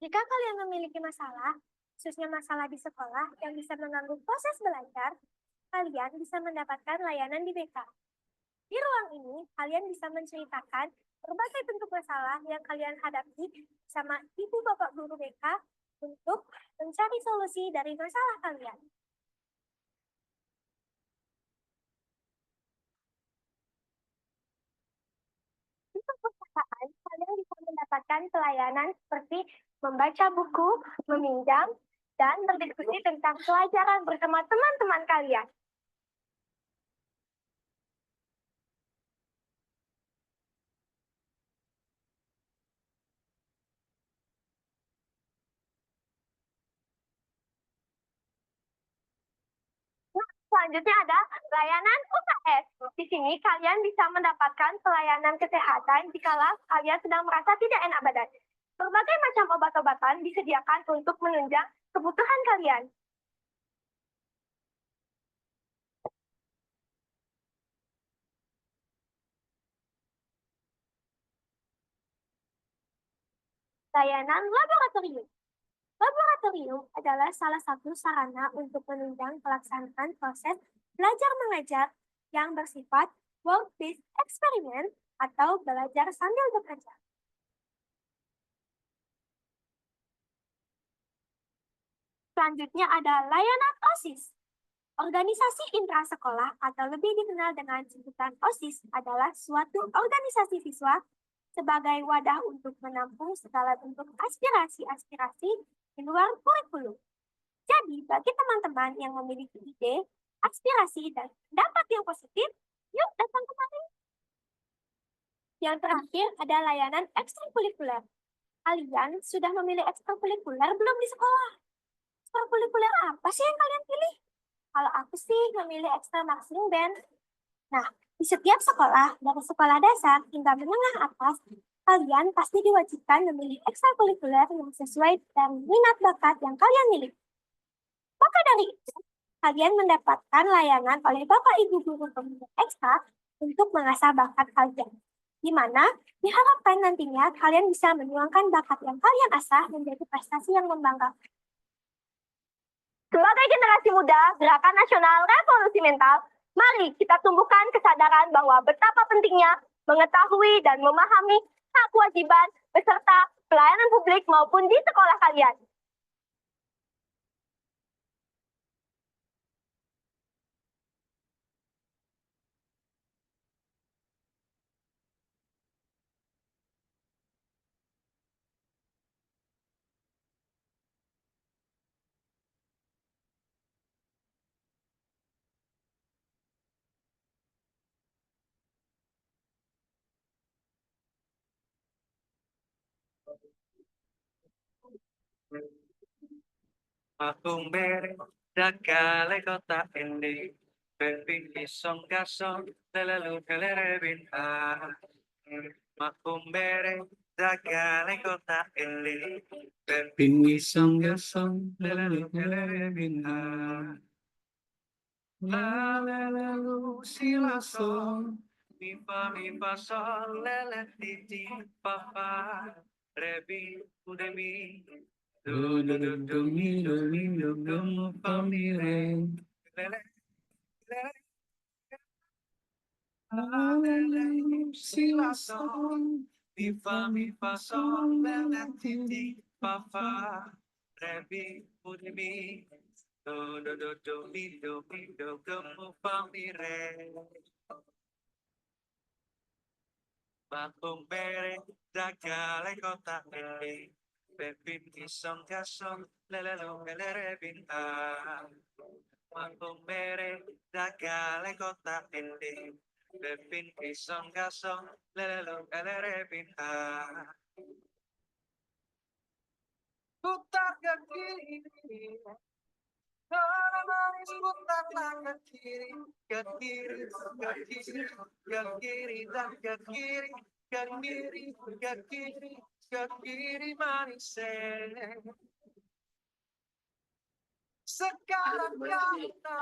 Jika kalian memiliki masalah, khususnya masalah di sekolah yang bisa mengganggu proses belajar, kalian bisa mendapatkan layanan di BK. Di ruang ini, kalian bisa menceritakan berbagai bentuk masalah yang kalian hadapi sama ibu bapak guru BK untuk mencari solusi dari masalah kalian. Di perpustakaan, kalian bisa mendapatkan pelayanan seperti membaca buku, meminjam, dan berdiskusi tentang pelajaran bersama teman-teman kalian. Selanjutnya ada layanan UKS. Di sini kalian bisa mendapatkan pelayanan kesehatan jikalau kalian sedang merasa tidak enak badan. Berbagai macam obat-obatan disediakan untuk menunjang kebutuhan kalian. Layanan laboratorium. Laboratorium adalah salah satu sarana untuk menunjang pelaksanaan proses belajar mengajar yang bersifat work-based experiment atau belajar sambil bekerja. Selanjutnya ada layanan OSIS. Organisasi intrasekolah atau lebih dikenal dengan sebutan OSIS adalah suatu organisasi siswa sebagai wadah untuk menampung segala bentuk aspirasi-aspirasi di luar kurikulum. Jadi, bagi teman-teman yang memiliki ide, aspirasi, dan pendapat yang positif, yuk datang kemari. Yang terakhir ada layanan ekstrakurikuler. Kalian sudah memilih ekstrakurikuler belum di sekolah? Ekstrakurikuler apa sih yang kalian pilih? Kalau aku sih memilih ekstra marching band. Nah, di setiap sekolah, dari sekolah dasar hingga menengah atas, kalian pasti diwajibkan memilih ekstrakurikuler yang sesuai dengan minat bakat yang kalian miliki. Maka dari itu, kalian mendapatkan layanan oleh Bapak Ibu Guru Pembina Ekstra untuk mengasah bakat kalian. Di mana diharapkan nantinya kalian bisa menuangkan bakat yang kalian asah menjadi prestasi yang membanggakan. Sebagai generasi muda, Gerakan Nasional Revolusi Mental, mari kita tumbuhkan kesadaran bahwa betapa pentingnya mengetahui dan memahami hak kewajiban beserta pelayanan publik maupun di sekolah kalian. Makumbere dagale kota ini Beping isong gasong Lelalu kelere bintang Makumbere dagale kota ini Beping isong gasong Lelalu kelere bintang Lalu silasong mi fa sol lele titi papa rebi udemi do do do do mi do fa mi re lele lele silasong mi fa sol lele titi papa rebi udemi do do do do mi do fa mi re Makumbere dagale kota ini Bepim isong gasong lelelo kelere bintang Makumbere dagale kota ini Bepim isong gasong lelelo kelere bintang Putar ke kiri Orang manis putarlah ke kiri ke kiri ke kiri ke kiri dan ke kiri ke kiri ke kiri ke kiri manis sekarang kita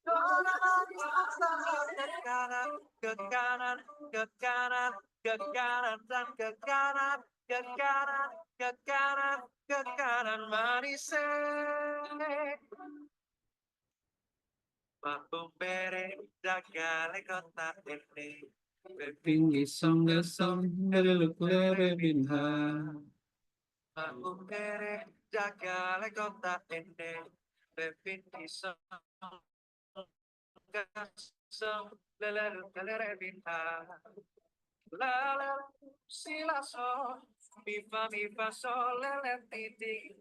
orang manis putarlah ke kanan ke kanan ke kanan ke kanan dan ke kanan ke kanan ke kanan ke kanan manis Makumbere dagale kota ini Bepingi song gasong Leluk lere bintang Makumbere dagale kota ini Bepingi song gasong Leluk lere bintang Lala silaso mi fa sol lele titi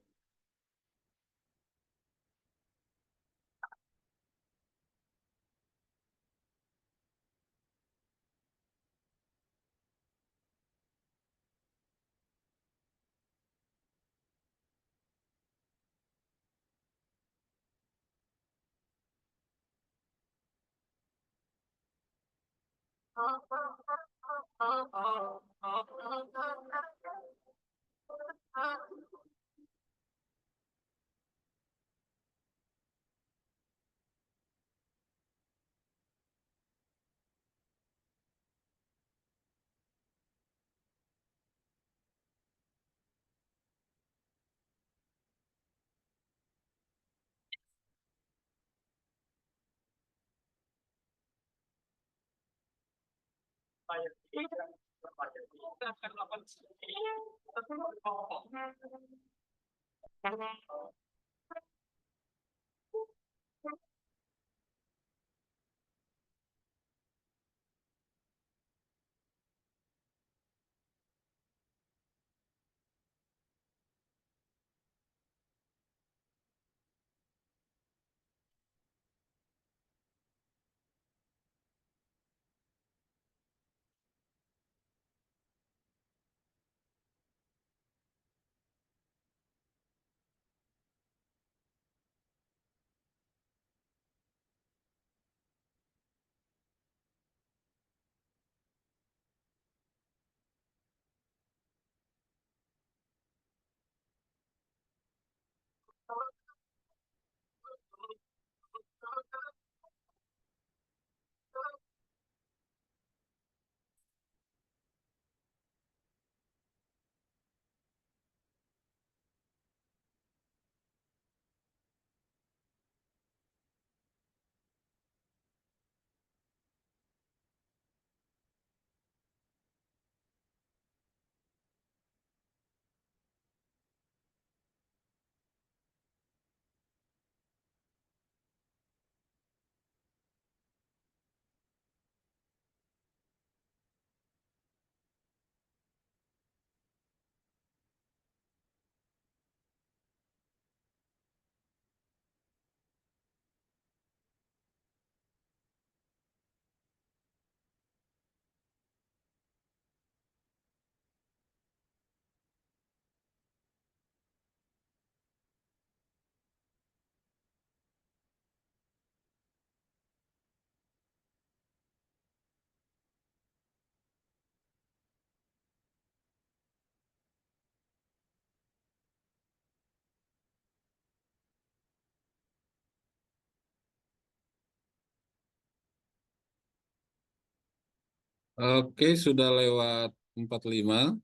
Oke, sudah lewat 45.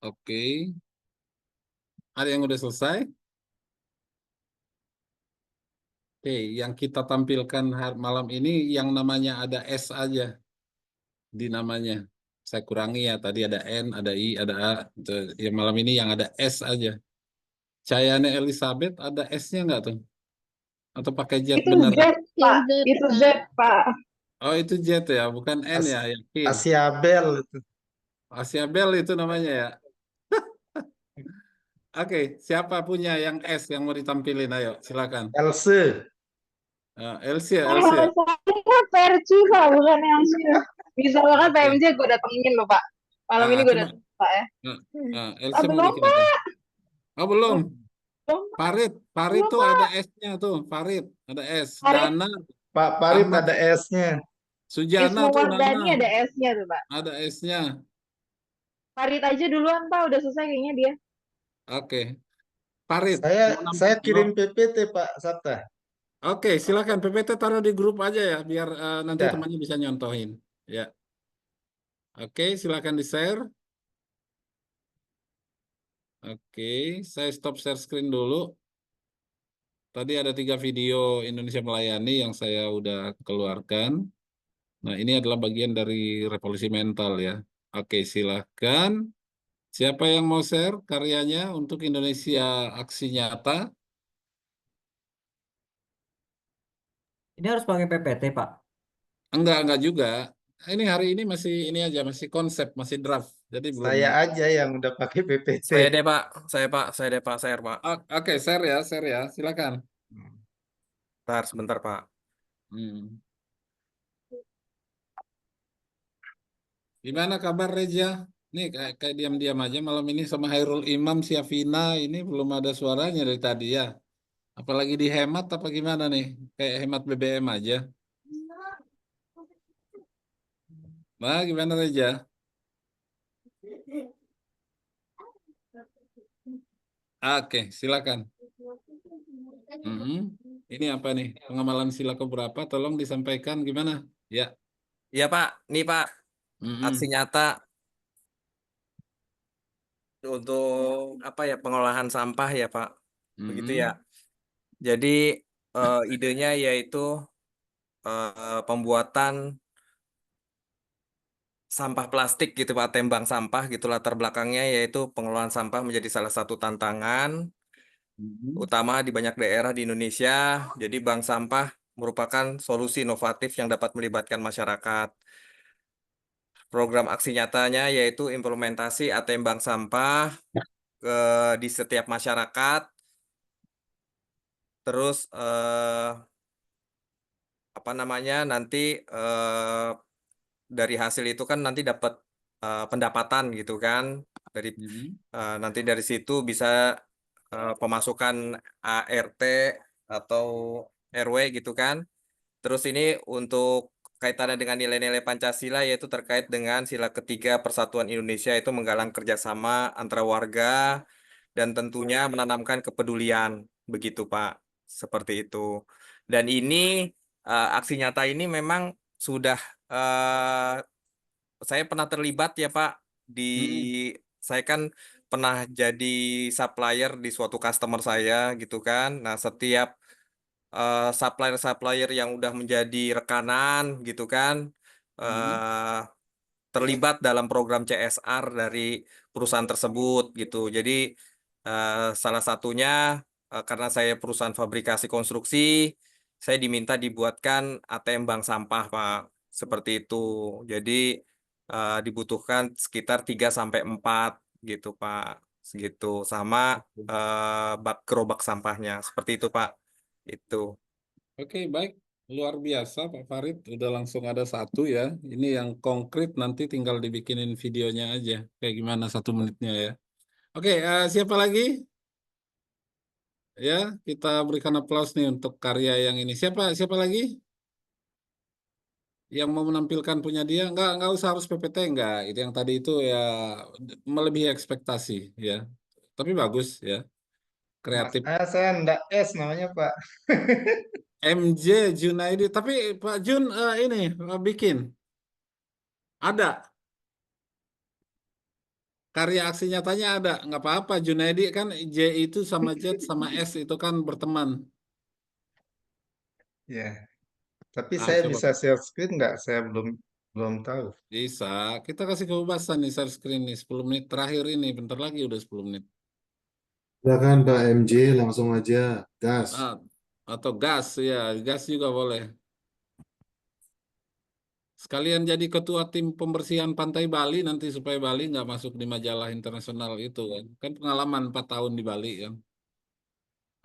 Oke, ada yang udah selesai? Oke, yang kita tampilkan malam ini yang namanya ada S aja di namanya. Saya kurangi ya, tadi ada N, ada I, ada A. Yang malam ini yang ada S aja. Cayane Elizabeth ada S-nya nggak tuh? Atau pakai Z Itu bener? Z, Pak. Itu Z, Pak. Oh, itu Z ya, bukan N ya, yakin. Asiabel itu. Asia Bell itu namanya ya. Oke, siapa punya yang S yang mau ditampilin? Ayo, silakan. Else. Elsie, Elsie. Saya Perci, Pak, bukan yang bisa banget Oke. PMJ gue datengin loh, Pak. Malam ini gue Coba. dateng, Pak ya. Elsie mau Belum, bikin apa? Pak. Oh, belum. Belum, Farid belum, tuh Pak. ada S-nya tuh, Farid ada S. Farid. Dana, Pak Farid Ahmad, ada S-nya. Sujana Ismu tuh Wardani Nana, ada S-nya tuh, Pak. ada S-nya. Farid aja duluan, Pak. Udah selesai kayaknya dia. Oke, Farid. Saya kirim PPT Pak Sabta. Oke, silakan PPT taruh di grup aja ya, biar nanti Ya. temannya bisa nyontohin. Ya. Oke, silakan di-share. Oke, saya stop share screen dulu. Tadi ada 3 video Indonesia Melayani yang saya udah keluarkan. Nah, ini adalah bagian dari revolusi mental ya. Oke, silakan. Siapa yang mau share karyanya untuk Indonesia Aksi Nyata? Ini harus pakai PPT, Pak. Enggak juga. Ini hari ini masih ini aja, masih konsep, masih draft. Jadi belum. Saya aja yang udah pakai PPT. Saya deh Pak, saya deh Pak, share Pak. Oke, share ya, silakan. Bentar, sebentar Pak. Gimana kabar Reja? Nih kayak diam-diam aja malam ini sama Hairul Imam, Syafina ini belum ada suaranya dari tadi ya. Apalagi dihemat apa gimana nih? Kayak hemat BBM aja. Nah, gimana Reja? Oke, silakan. Mhm. Ini apa nih? Pengamalan sila keberapa? Tolong disampaikan gimana? Ya. Iya Pak, nih Pak, Mhm. aksi nyata untuk apa ya pengolahan sampah ya Pak, begitu ya. Mhm. Jadi idenya yaitu pembuatan sampah plastik gitu Pak, tembang sampah gitu latar belakangnya yaitu pengelolaan sampah menjadi salah satu tantangan Mhm. utama di banyak daerah di Indonesia. Jadi bank sampah merupakan solusi inovatif yang dapat melibatkan masyarakat. Program aksi nyatanya yaitu implementasi ATM bank sampah di setiap masyarakat. Terus apa namanya nanti dari hasil itu kan nanti dapat pendapatan gitu kan dari Mhm. nanti dari situ bisa pemasukan ART atau RW gitu kan. Terus ini untuk kaitannya dengan nilai-nilai Pancasila yaitu terkait dengan sila ketiga Persatuan Indonesia itu menggalang kerjasama antara warga dan tentunya menanamkan kepedulian begitu Pak. Seperti itu. Dan ini aksi nyata ini memang sudah saya pernah terlibat ya Pak di Mhm. saya kan pernah jadi supplier di suatu customer saya gitu kan. Nah, setiap supplier-supplier yang udah menjadi rekanan gitu kan Mhm. eh, terlibat dalam program CSR dari perusahaan tersebut gitu. Jadi salah satunya karena saya perusahaan fabrikasi konstruksi, saya diminta dibuatkan ATM bank sampah, Pak. Seperti itu. Jadi dibutuhkan sekitar 3 sampai 4 gitu, Pak. Segitu sama bak gerobak sampahnya. Seperti itu, Pak. Itu. Oke, baik. Luar biasa, Pak Farid. Udah langsung ada satu ya. Ini yang konkret, nanti tinggal dibikinin videonya aja. Kayak gimana 1 menitnya ya. Oke, siapa lagi? Ya, kita berikan aplaus nih untuk karya yang ini. Siapa siapa lagi yang mau menampilkan punya dia? Nggak usah harus PPT, nggak. Itu yang tadi itu ya melebihi ekspektasi ya. Tapi bagus ya, Mas, kreatif. saya ndak S namanya Pak. MJ Junaidi. Tapi Pak Jun ini bikin ada karya aksi nyatanya ada, nggak apa-apa. Junaidi kan J itu sama Z sama S itu kan berteman. Ya, tapi Ah, saya coba bisa share screen nggak? Saya belum belum tahu. bisa. Kita kasih kebebasan nih share screen nih 10 menit terakhir ini. Bentar lagi udah 10 menit. Silakan Pak MJ, langsung aja gas. Ah, atau gas ya, gas juga boleh. Sekalian jadi ketua tim pembersihan pantai Bali nanti supaya Bali nggak masuk di majalah internasional itu kan. Kan pengalaman 4 tahun di Bali kan.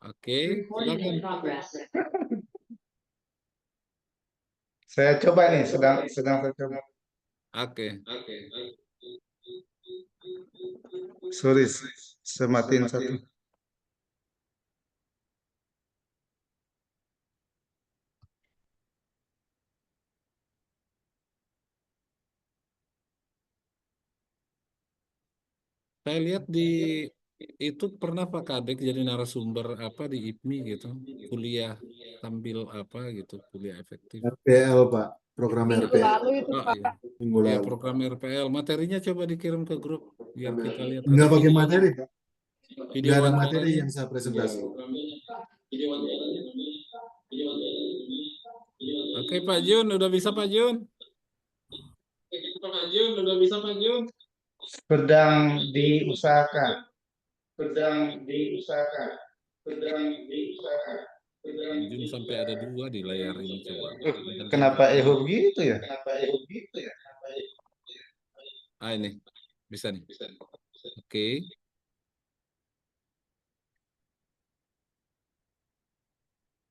Oke, silakan. Saya coba nih, sedang saya coba. Oke. Sorry, saya matiin satu. Saya lihat di itu pernah Pak Kadek jadi narasumber apa di IPMI gitu, kuliah sambil apa gitu, kuliah efektif. RPL Pak, program Minggu RPL lalu itu Oh Pak. iya, minggu ya lalu. program RPL. Materinya coba dikirim ke grup biar kita lihat. Ada Nggak pakai videonya, materi Pak, video nggak ada materi wawancaranya. yang saya presentasi. Oke Pak Jun, udah bisa Pak Jun? Sedang diusahakan. Jun sampai ada 2 di layar ini coba. Tinggal Kenapa coba. eho gitu ya? Ah ini, bisa nih. Oke.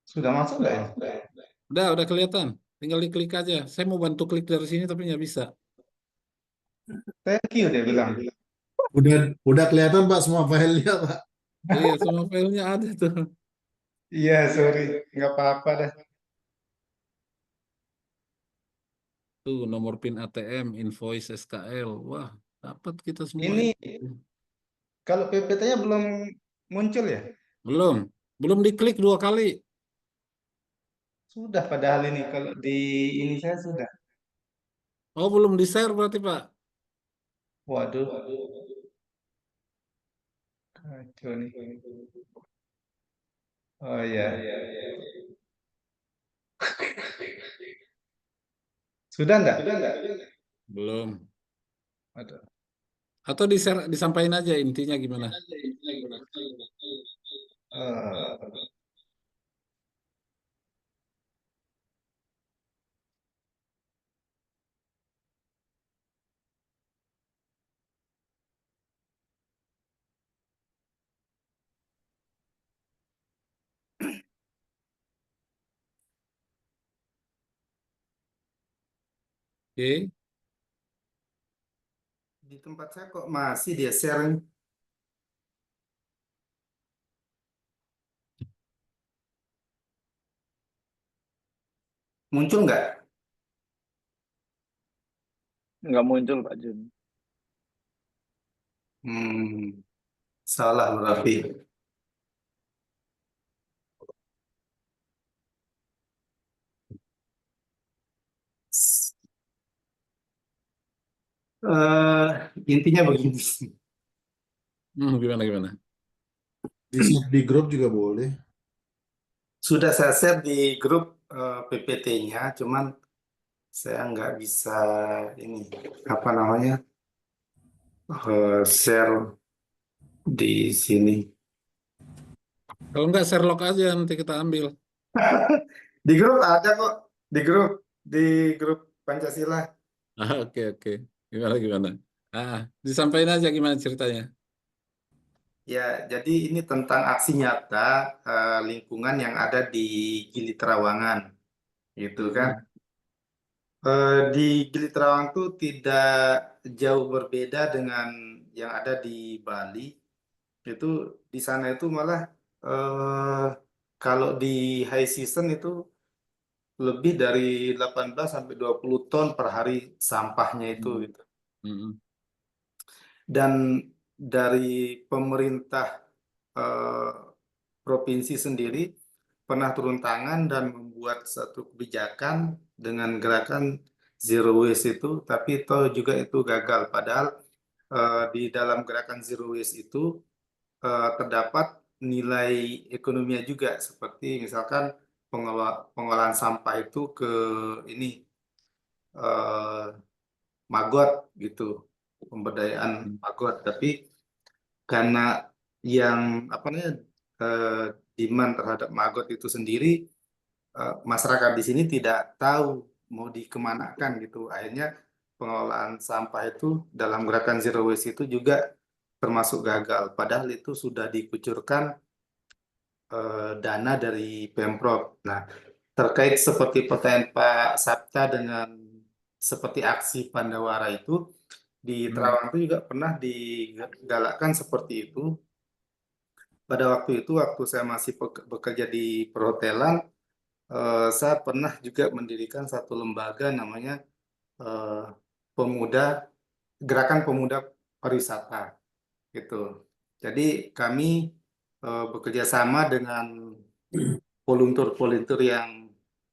Sudah masuk nggak ya? Udah kelihatan. Tinggal diklik aja. Saya mau bantu klik dari sini tapi nggak bisa. Thank you dia bilang. Udah kelihatan Pak semua filenya Pak. Iya, semua filenya ada tuh. Iya, sorry, nggak apa-apa dah. Tuh nomor PIN ATM, invoice SKL. Wah, dapat kita semua Ini ini. kalau PPT-nya belum muncul ya? Belum, belum diklik 2 kali. Sudah padahal ini kalau di ini saya sudah. Oh, belum di-share berarti, Pak. Waduh, kacau nih. Oh ya, sudah enggak? Belum. Aduh. Atau di-share, disampaikan aja intinya gimana? Eh, Oke. di tempat saya kok masih dia share. Muncul nggak? Nggak muncul Pak Jun. Salah berarti. Intinya begini. Gimana gimana? Di-share di grup juga boleh. Sudah saya share di grup PPT-nya, cuman saya nggak bisa ini apa namanya share di sini. Kalau nggak Sherlock aja nanti kita ambil. Di grup ada kok, di grup Pancasila. Oke oke. Gimana gimana? Disampaikan aja gimana ceritanya. Ya, jadi ini tentang aksi nyata lingkungan yang ada di Gili Trawangan, gitu kan? Di Gili Trawangan tuh tidak jauh berbeda dengan yang ada di Bali. Itu di sana itu malah eh, kalau di high season itu lebih dari 18 sampai 20 ton per hari sampahnya itu gitu. Dan dari pemerintah eh, provinsi sendiri pernah turun tangan dan membuat satu kebijakan dengan gerakan zero waste itu, tapi toh juga itu gagal. Padahal di dalam gerakan zero waste itu terdapat nilai ekonominya juga, seperti misalkan pengolahan sampah itu ke ini eh, Magot gitu, pemberdayaan Magot. Tapi karena yang apa namanya eh, demand terhadap Magot itu sendiri, masyarakat di sini tidak tahu mau dikemanakan gitu. Akhirnya pengelolaan sampah itu dalam gerakan zero waste itu juga termasuk gagal. Padahal itu sudah dikucurkan dana dari Pemprov. Nah, terkait seperti pertanyaan Pak Sabta dengan seperti aksi Pandawara itu, di Terawang itu juga pernah digalakkan seperti itu. Pada waktu itu, waktu saya masih bekerja di perhotelan, saya pernah juga mendirikan satu lembaga namanya eh, Gerakan Pemuda Pariwisata, gitu. Jadi kami bekerja sama dengan volunteer-volunteer yang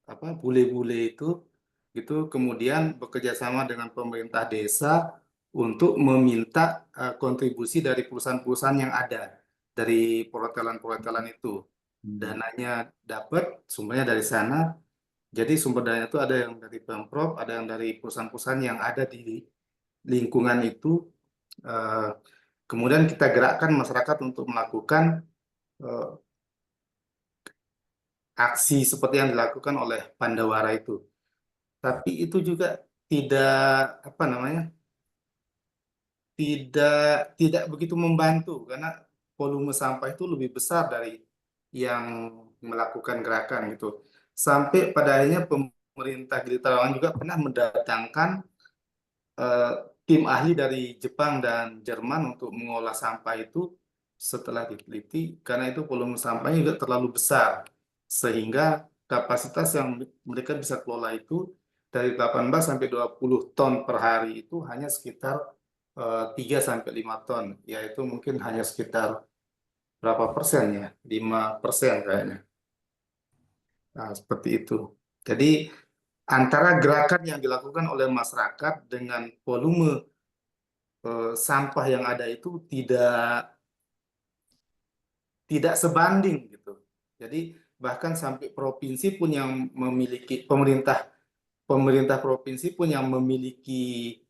apa bule-bule itu, gitu. Kemudian bekerja sama dengan pemerintah desa untuk meminta kontribusi dari perusahaan-perusahaan yang ada dari perhotelan-perhotelan itu. Dananya dapat, sumbernya dari sana. Jadi sumber dana itu ada yang dari Pemprov, ada yang dari perusahaan-perusahaan yang ada di lingkungan itu. Eh, Kemudian kita gerakkan masyarakat untuk melakukan eh, aksi seperti yang dilakukan oleh Pandawara itu. Tapi itu juga tidak apa namanya, tidak begitu membantu karena volume sampah itu lebih besar dari yang melakukan gerakan gitu. Sampai pada akhirnya pemerintah Gili Trawangan juga pernah mendatangkan eh, tim ahli dari Jepang dan Jerman untuk mengolah sampah itu setelah diteliti karena itu volume sampahnya juga terlalu besar sehingga kapasitas yang mereka bisa kelola itu dari 18 sampai 20 ton per hari itu hanya sekitar 3 sampai 5 ton, yaitu mungkin hanya sekitar berapa persen ya? 5% kayaknya. Nah, seperti itu. Jadi antara gerakan yang dilakukan oleh masyarakat dengan volume sampah yang ada itu tidak sebanding gitu. Jadi bahkan sampai provinsi pun yang memiliki pemerintah provinsi pun yang memiliki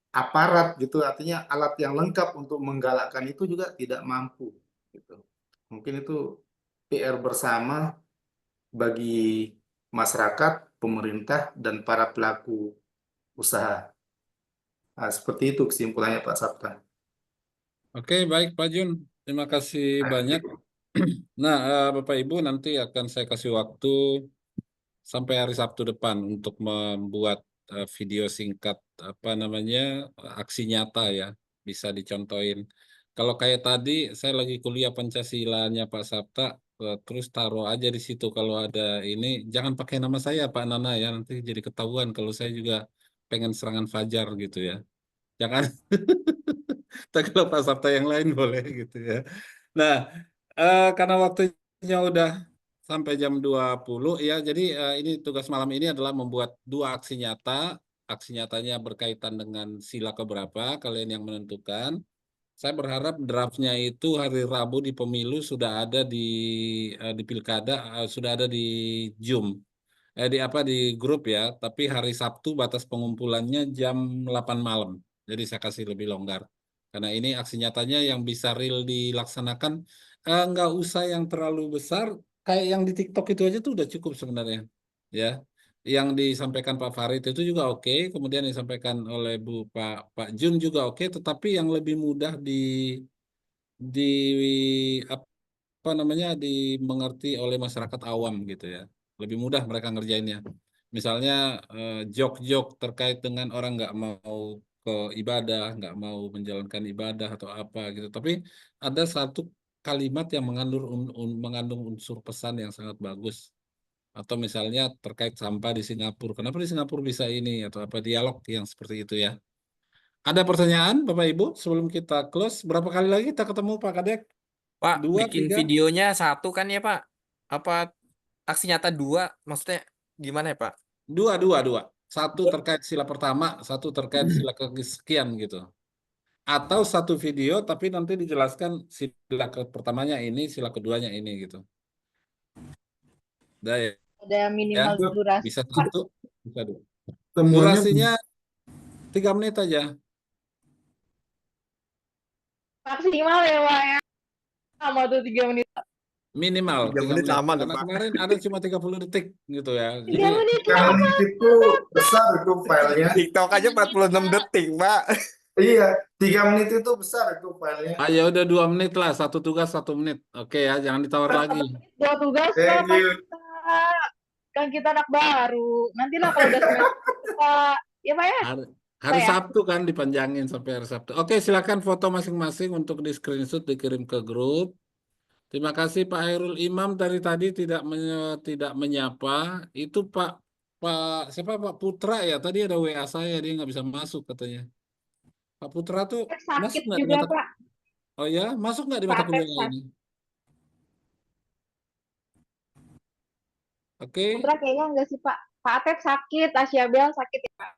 aparat gitu, artinya alat yang lengkap untuk menggalakkan itu juga tidak mampu gitu. Mungkin itu PR bersama bagi masyarakat, pemerintah, dan para pelaku usaha. Nah, seperti itu kesimpulannya Pak Sabta. Oke, baik Pak Jun. Terima kasih banyak. Nah, Bapak Ibu nanti akan saya kasih waktu sampai hari Sabtu depan untuk membuat video singkat apa namanya aksi nyata ya, bisa dicontohin. Kalau kayak tadi saya lagi kuliah Pancasilanya Pak Sabta, terus taruh aja di situ kalau ada ini, jangan pakai nama saya Pak Nana ya, nanti jadi ketahuan kalau saya juga pengen serangan fajar gitu ya. Jangan. Tapi kalau Pak Sabta yang lain boleh gitu ya. Nah, karena waktunya udah sampai jam 20 ya, jadi ini tugas malam ini adalah membuat 2 aksi nyata. Aksi nyatanya berkaitan dengan sila keberapa, kalian yang menentukan. Saya berharap draftnya itu hari Rabu di pemilu sudah ada di pilkada, sudah ada di Zoom. Di apa di grup ya, tapi hari Sabtu batas pengumpulannya jam 8 malam. Jadi saya kasih lebih longgar. Karena ini aksi nyatanya yang bisa real dilaksanakan, nggak usah yang terlalu besar, kayak yang di TikTok itu aja tuh udah cukup sebenarnya. Ya, yang disampaikan Pak Farid itu juga oke, kemudian disampaikan oleh Pak Jun juga oke, tetapi yang lebih mudah di apa namanya dimengerti oleh masyarakat awam gitu ya. Lebih mudah mereka ngerjainnya. Misalnya jok-jok terkait dengan orang nggak mau ke ibadah, nggak mau menjalankan ibadah atau apa gitu. Tapi ada satu kalimat yang mengandung unsur pesan yang sangat bagus. Atau misalnya terkait sampah di Singapura. Kenapa di Singapura bisa ini atau apa dialog yang seperti itu ya. Ada pertanyaan Bapak Ibu sebelum kita close? Berapa kali lagi kita ketemu Pak Kadek? Pak, 2, bikin 3? videonya 1 kan ya Pak? Apa aksi nyata 2? Maksudnya gimana ya Pak? 2. 1 terkait sila pertama, 1 terkait sila kesekian gitu. Atau 1 video tapi nanti dijelaskan sila pertamanya ini, sila keduanya ini gitu. Udah ya? Ada minimal Ya, durasi. bisa 1, bisa 2. Semuanya Durasinya 3 menit aja. Maksimal ya Pak ya. Sama tuh 3 menit. Minimal 3 menit lama loh Karena Pak. kemarin ada cuma 30 detik gitu ya. 3 Jadi menit Kalau lama. itu besar itu filenya. TikTok aja 46 detik Pak. Iya, 3 menit itu besar itu filenya. ah ya udah 2 menit lah, 1 tugas 1 menit. Oke ya, jangan ditawar lagi. 2 tugas Thank Pak. you. Kan kita anak baru. Nantilah kalau udah semester Pak. Ya Pak ya? Hari Pak ya? Sabtu kan dipanjangin sampai hari Sabtu. Oke, silakan foto masing-masing untuk di screenshot dikirim ke grup. Terima kasih Pak Hairul Imam dari tadi tidak menyapa. Itu Pak siapa Pak Putra ya? Tadi ada WA saya dia nggak bisa masuk katanya. Pak Putra tuh Sakit masuk nggak di juga mata? Pak. Oh ya, masuk nggak di Pak mata Atep kuliah sakit. ini? Oke. Putra kayaknya enggak sih Pak. Pak Atep sakit, Asia Bel sakit ya Pak.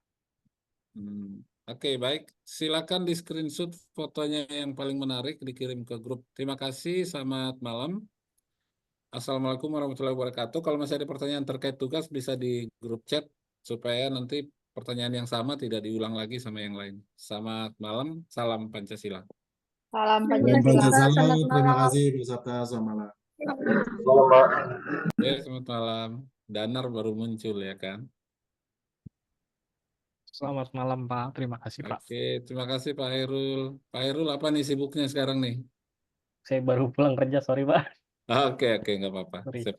Oke, baik. Silakan di screenshot fotonya yang paling menarik dikirim ke grup. Terima kasih. Selamat malam. Assalamualaikum warahmatullahi wabarakatuh. Kalau masih ada pertanyaan terkait tugas bisa di grup chat supaya nanti pertanyaan yang sama tidak diulang lagi sama yang lain. Selamat malam. Salam Pancasila. Salam Salam Pancasila. Pancasila. Terima kasih Bu Sabta. Selamat malam. Selamat Pak. Ya, selamat malam. Danar baru muncul ya kan. Selamat malam Pak, terima kasih Pak. Oke, terima kasih Pak Hairul. Pak Hairul apa nih sibuknya sekarang nih? Saya baru pulang kerja, sorry Pak. Oke, nggak apa-apa. Sorry. Sip.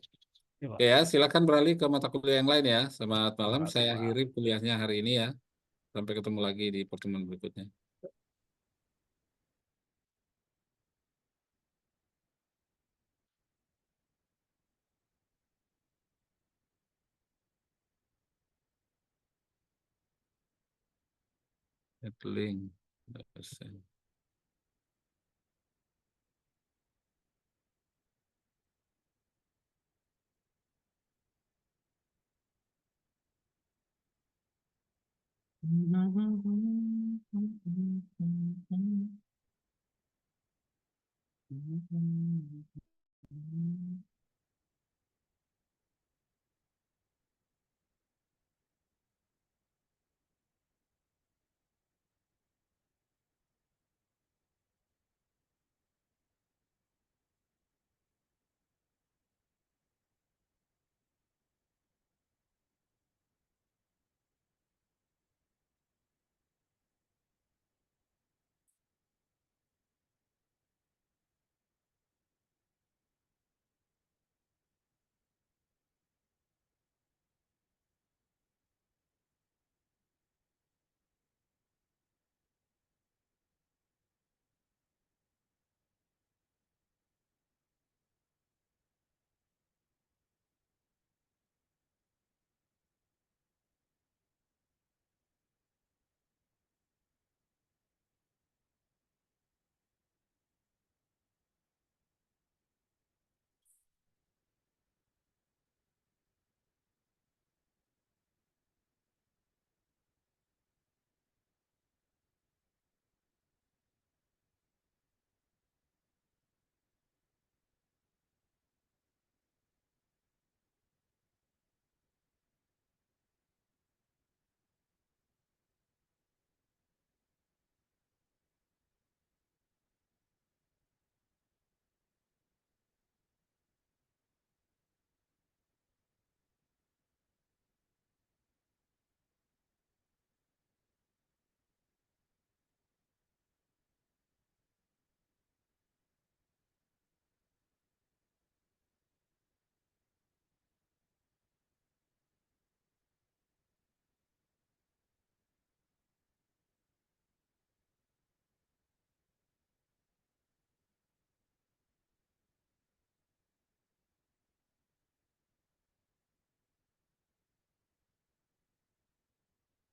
Iya, Pak. Oke ya, silakan beralih ke mata kuliah yang lain ya. Selamat malam, Terima kasih, saya Pak. akhiri kuliahnya hari ini ya. Sampai ketemu lagi di pertemuan berikutnya. link dosen.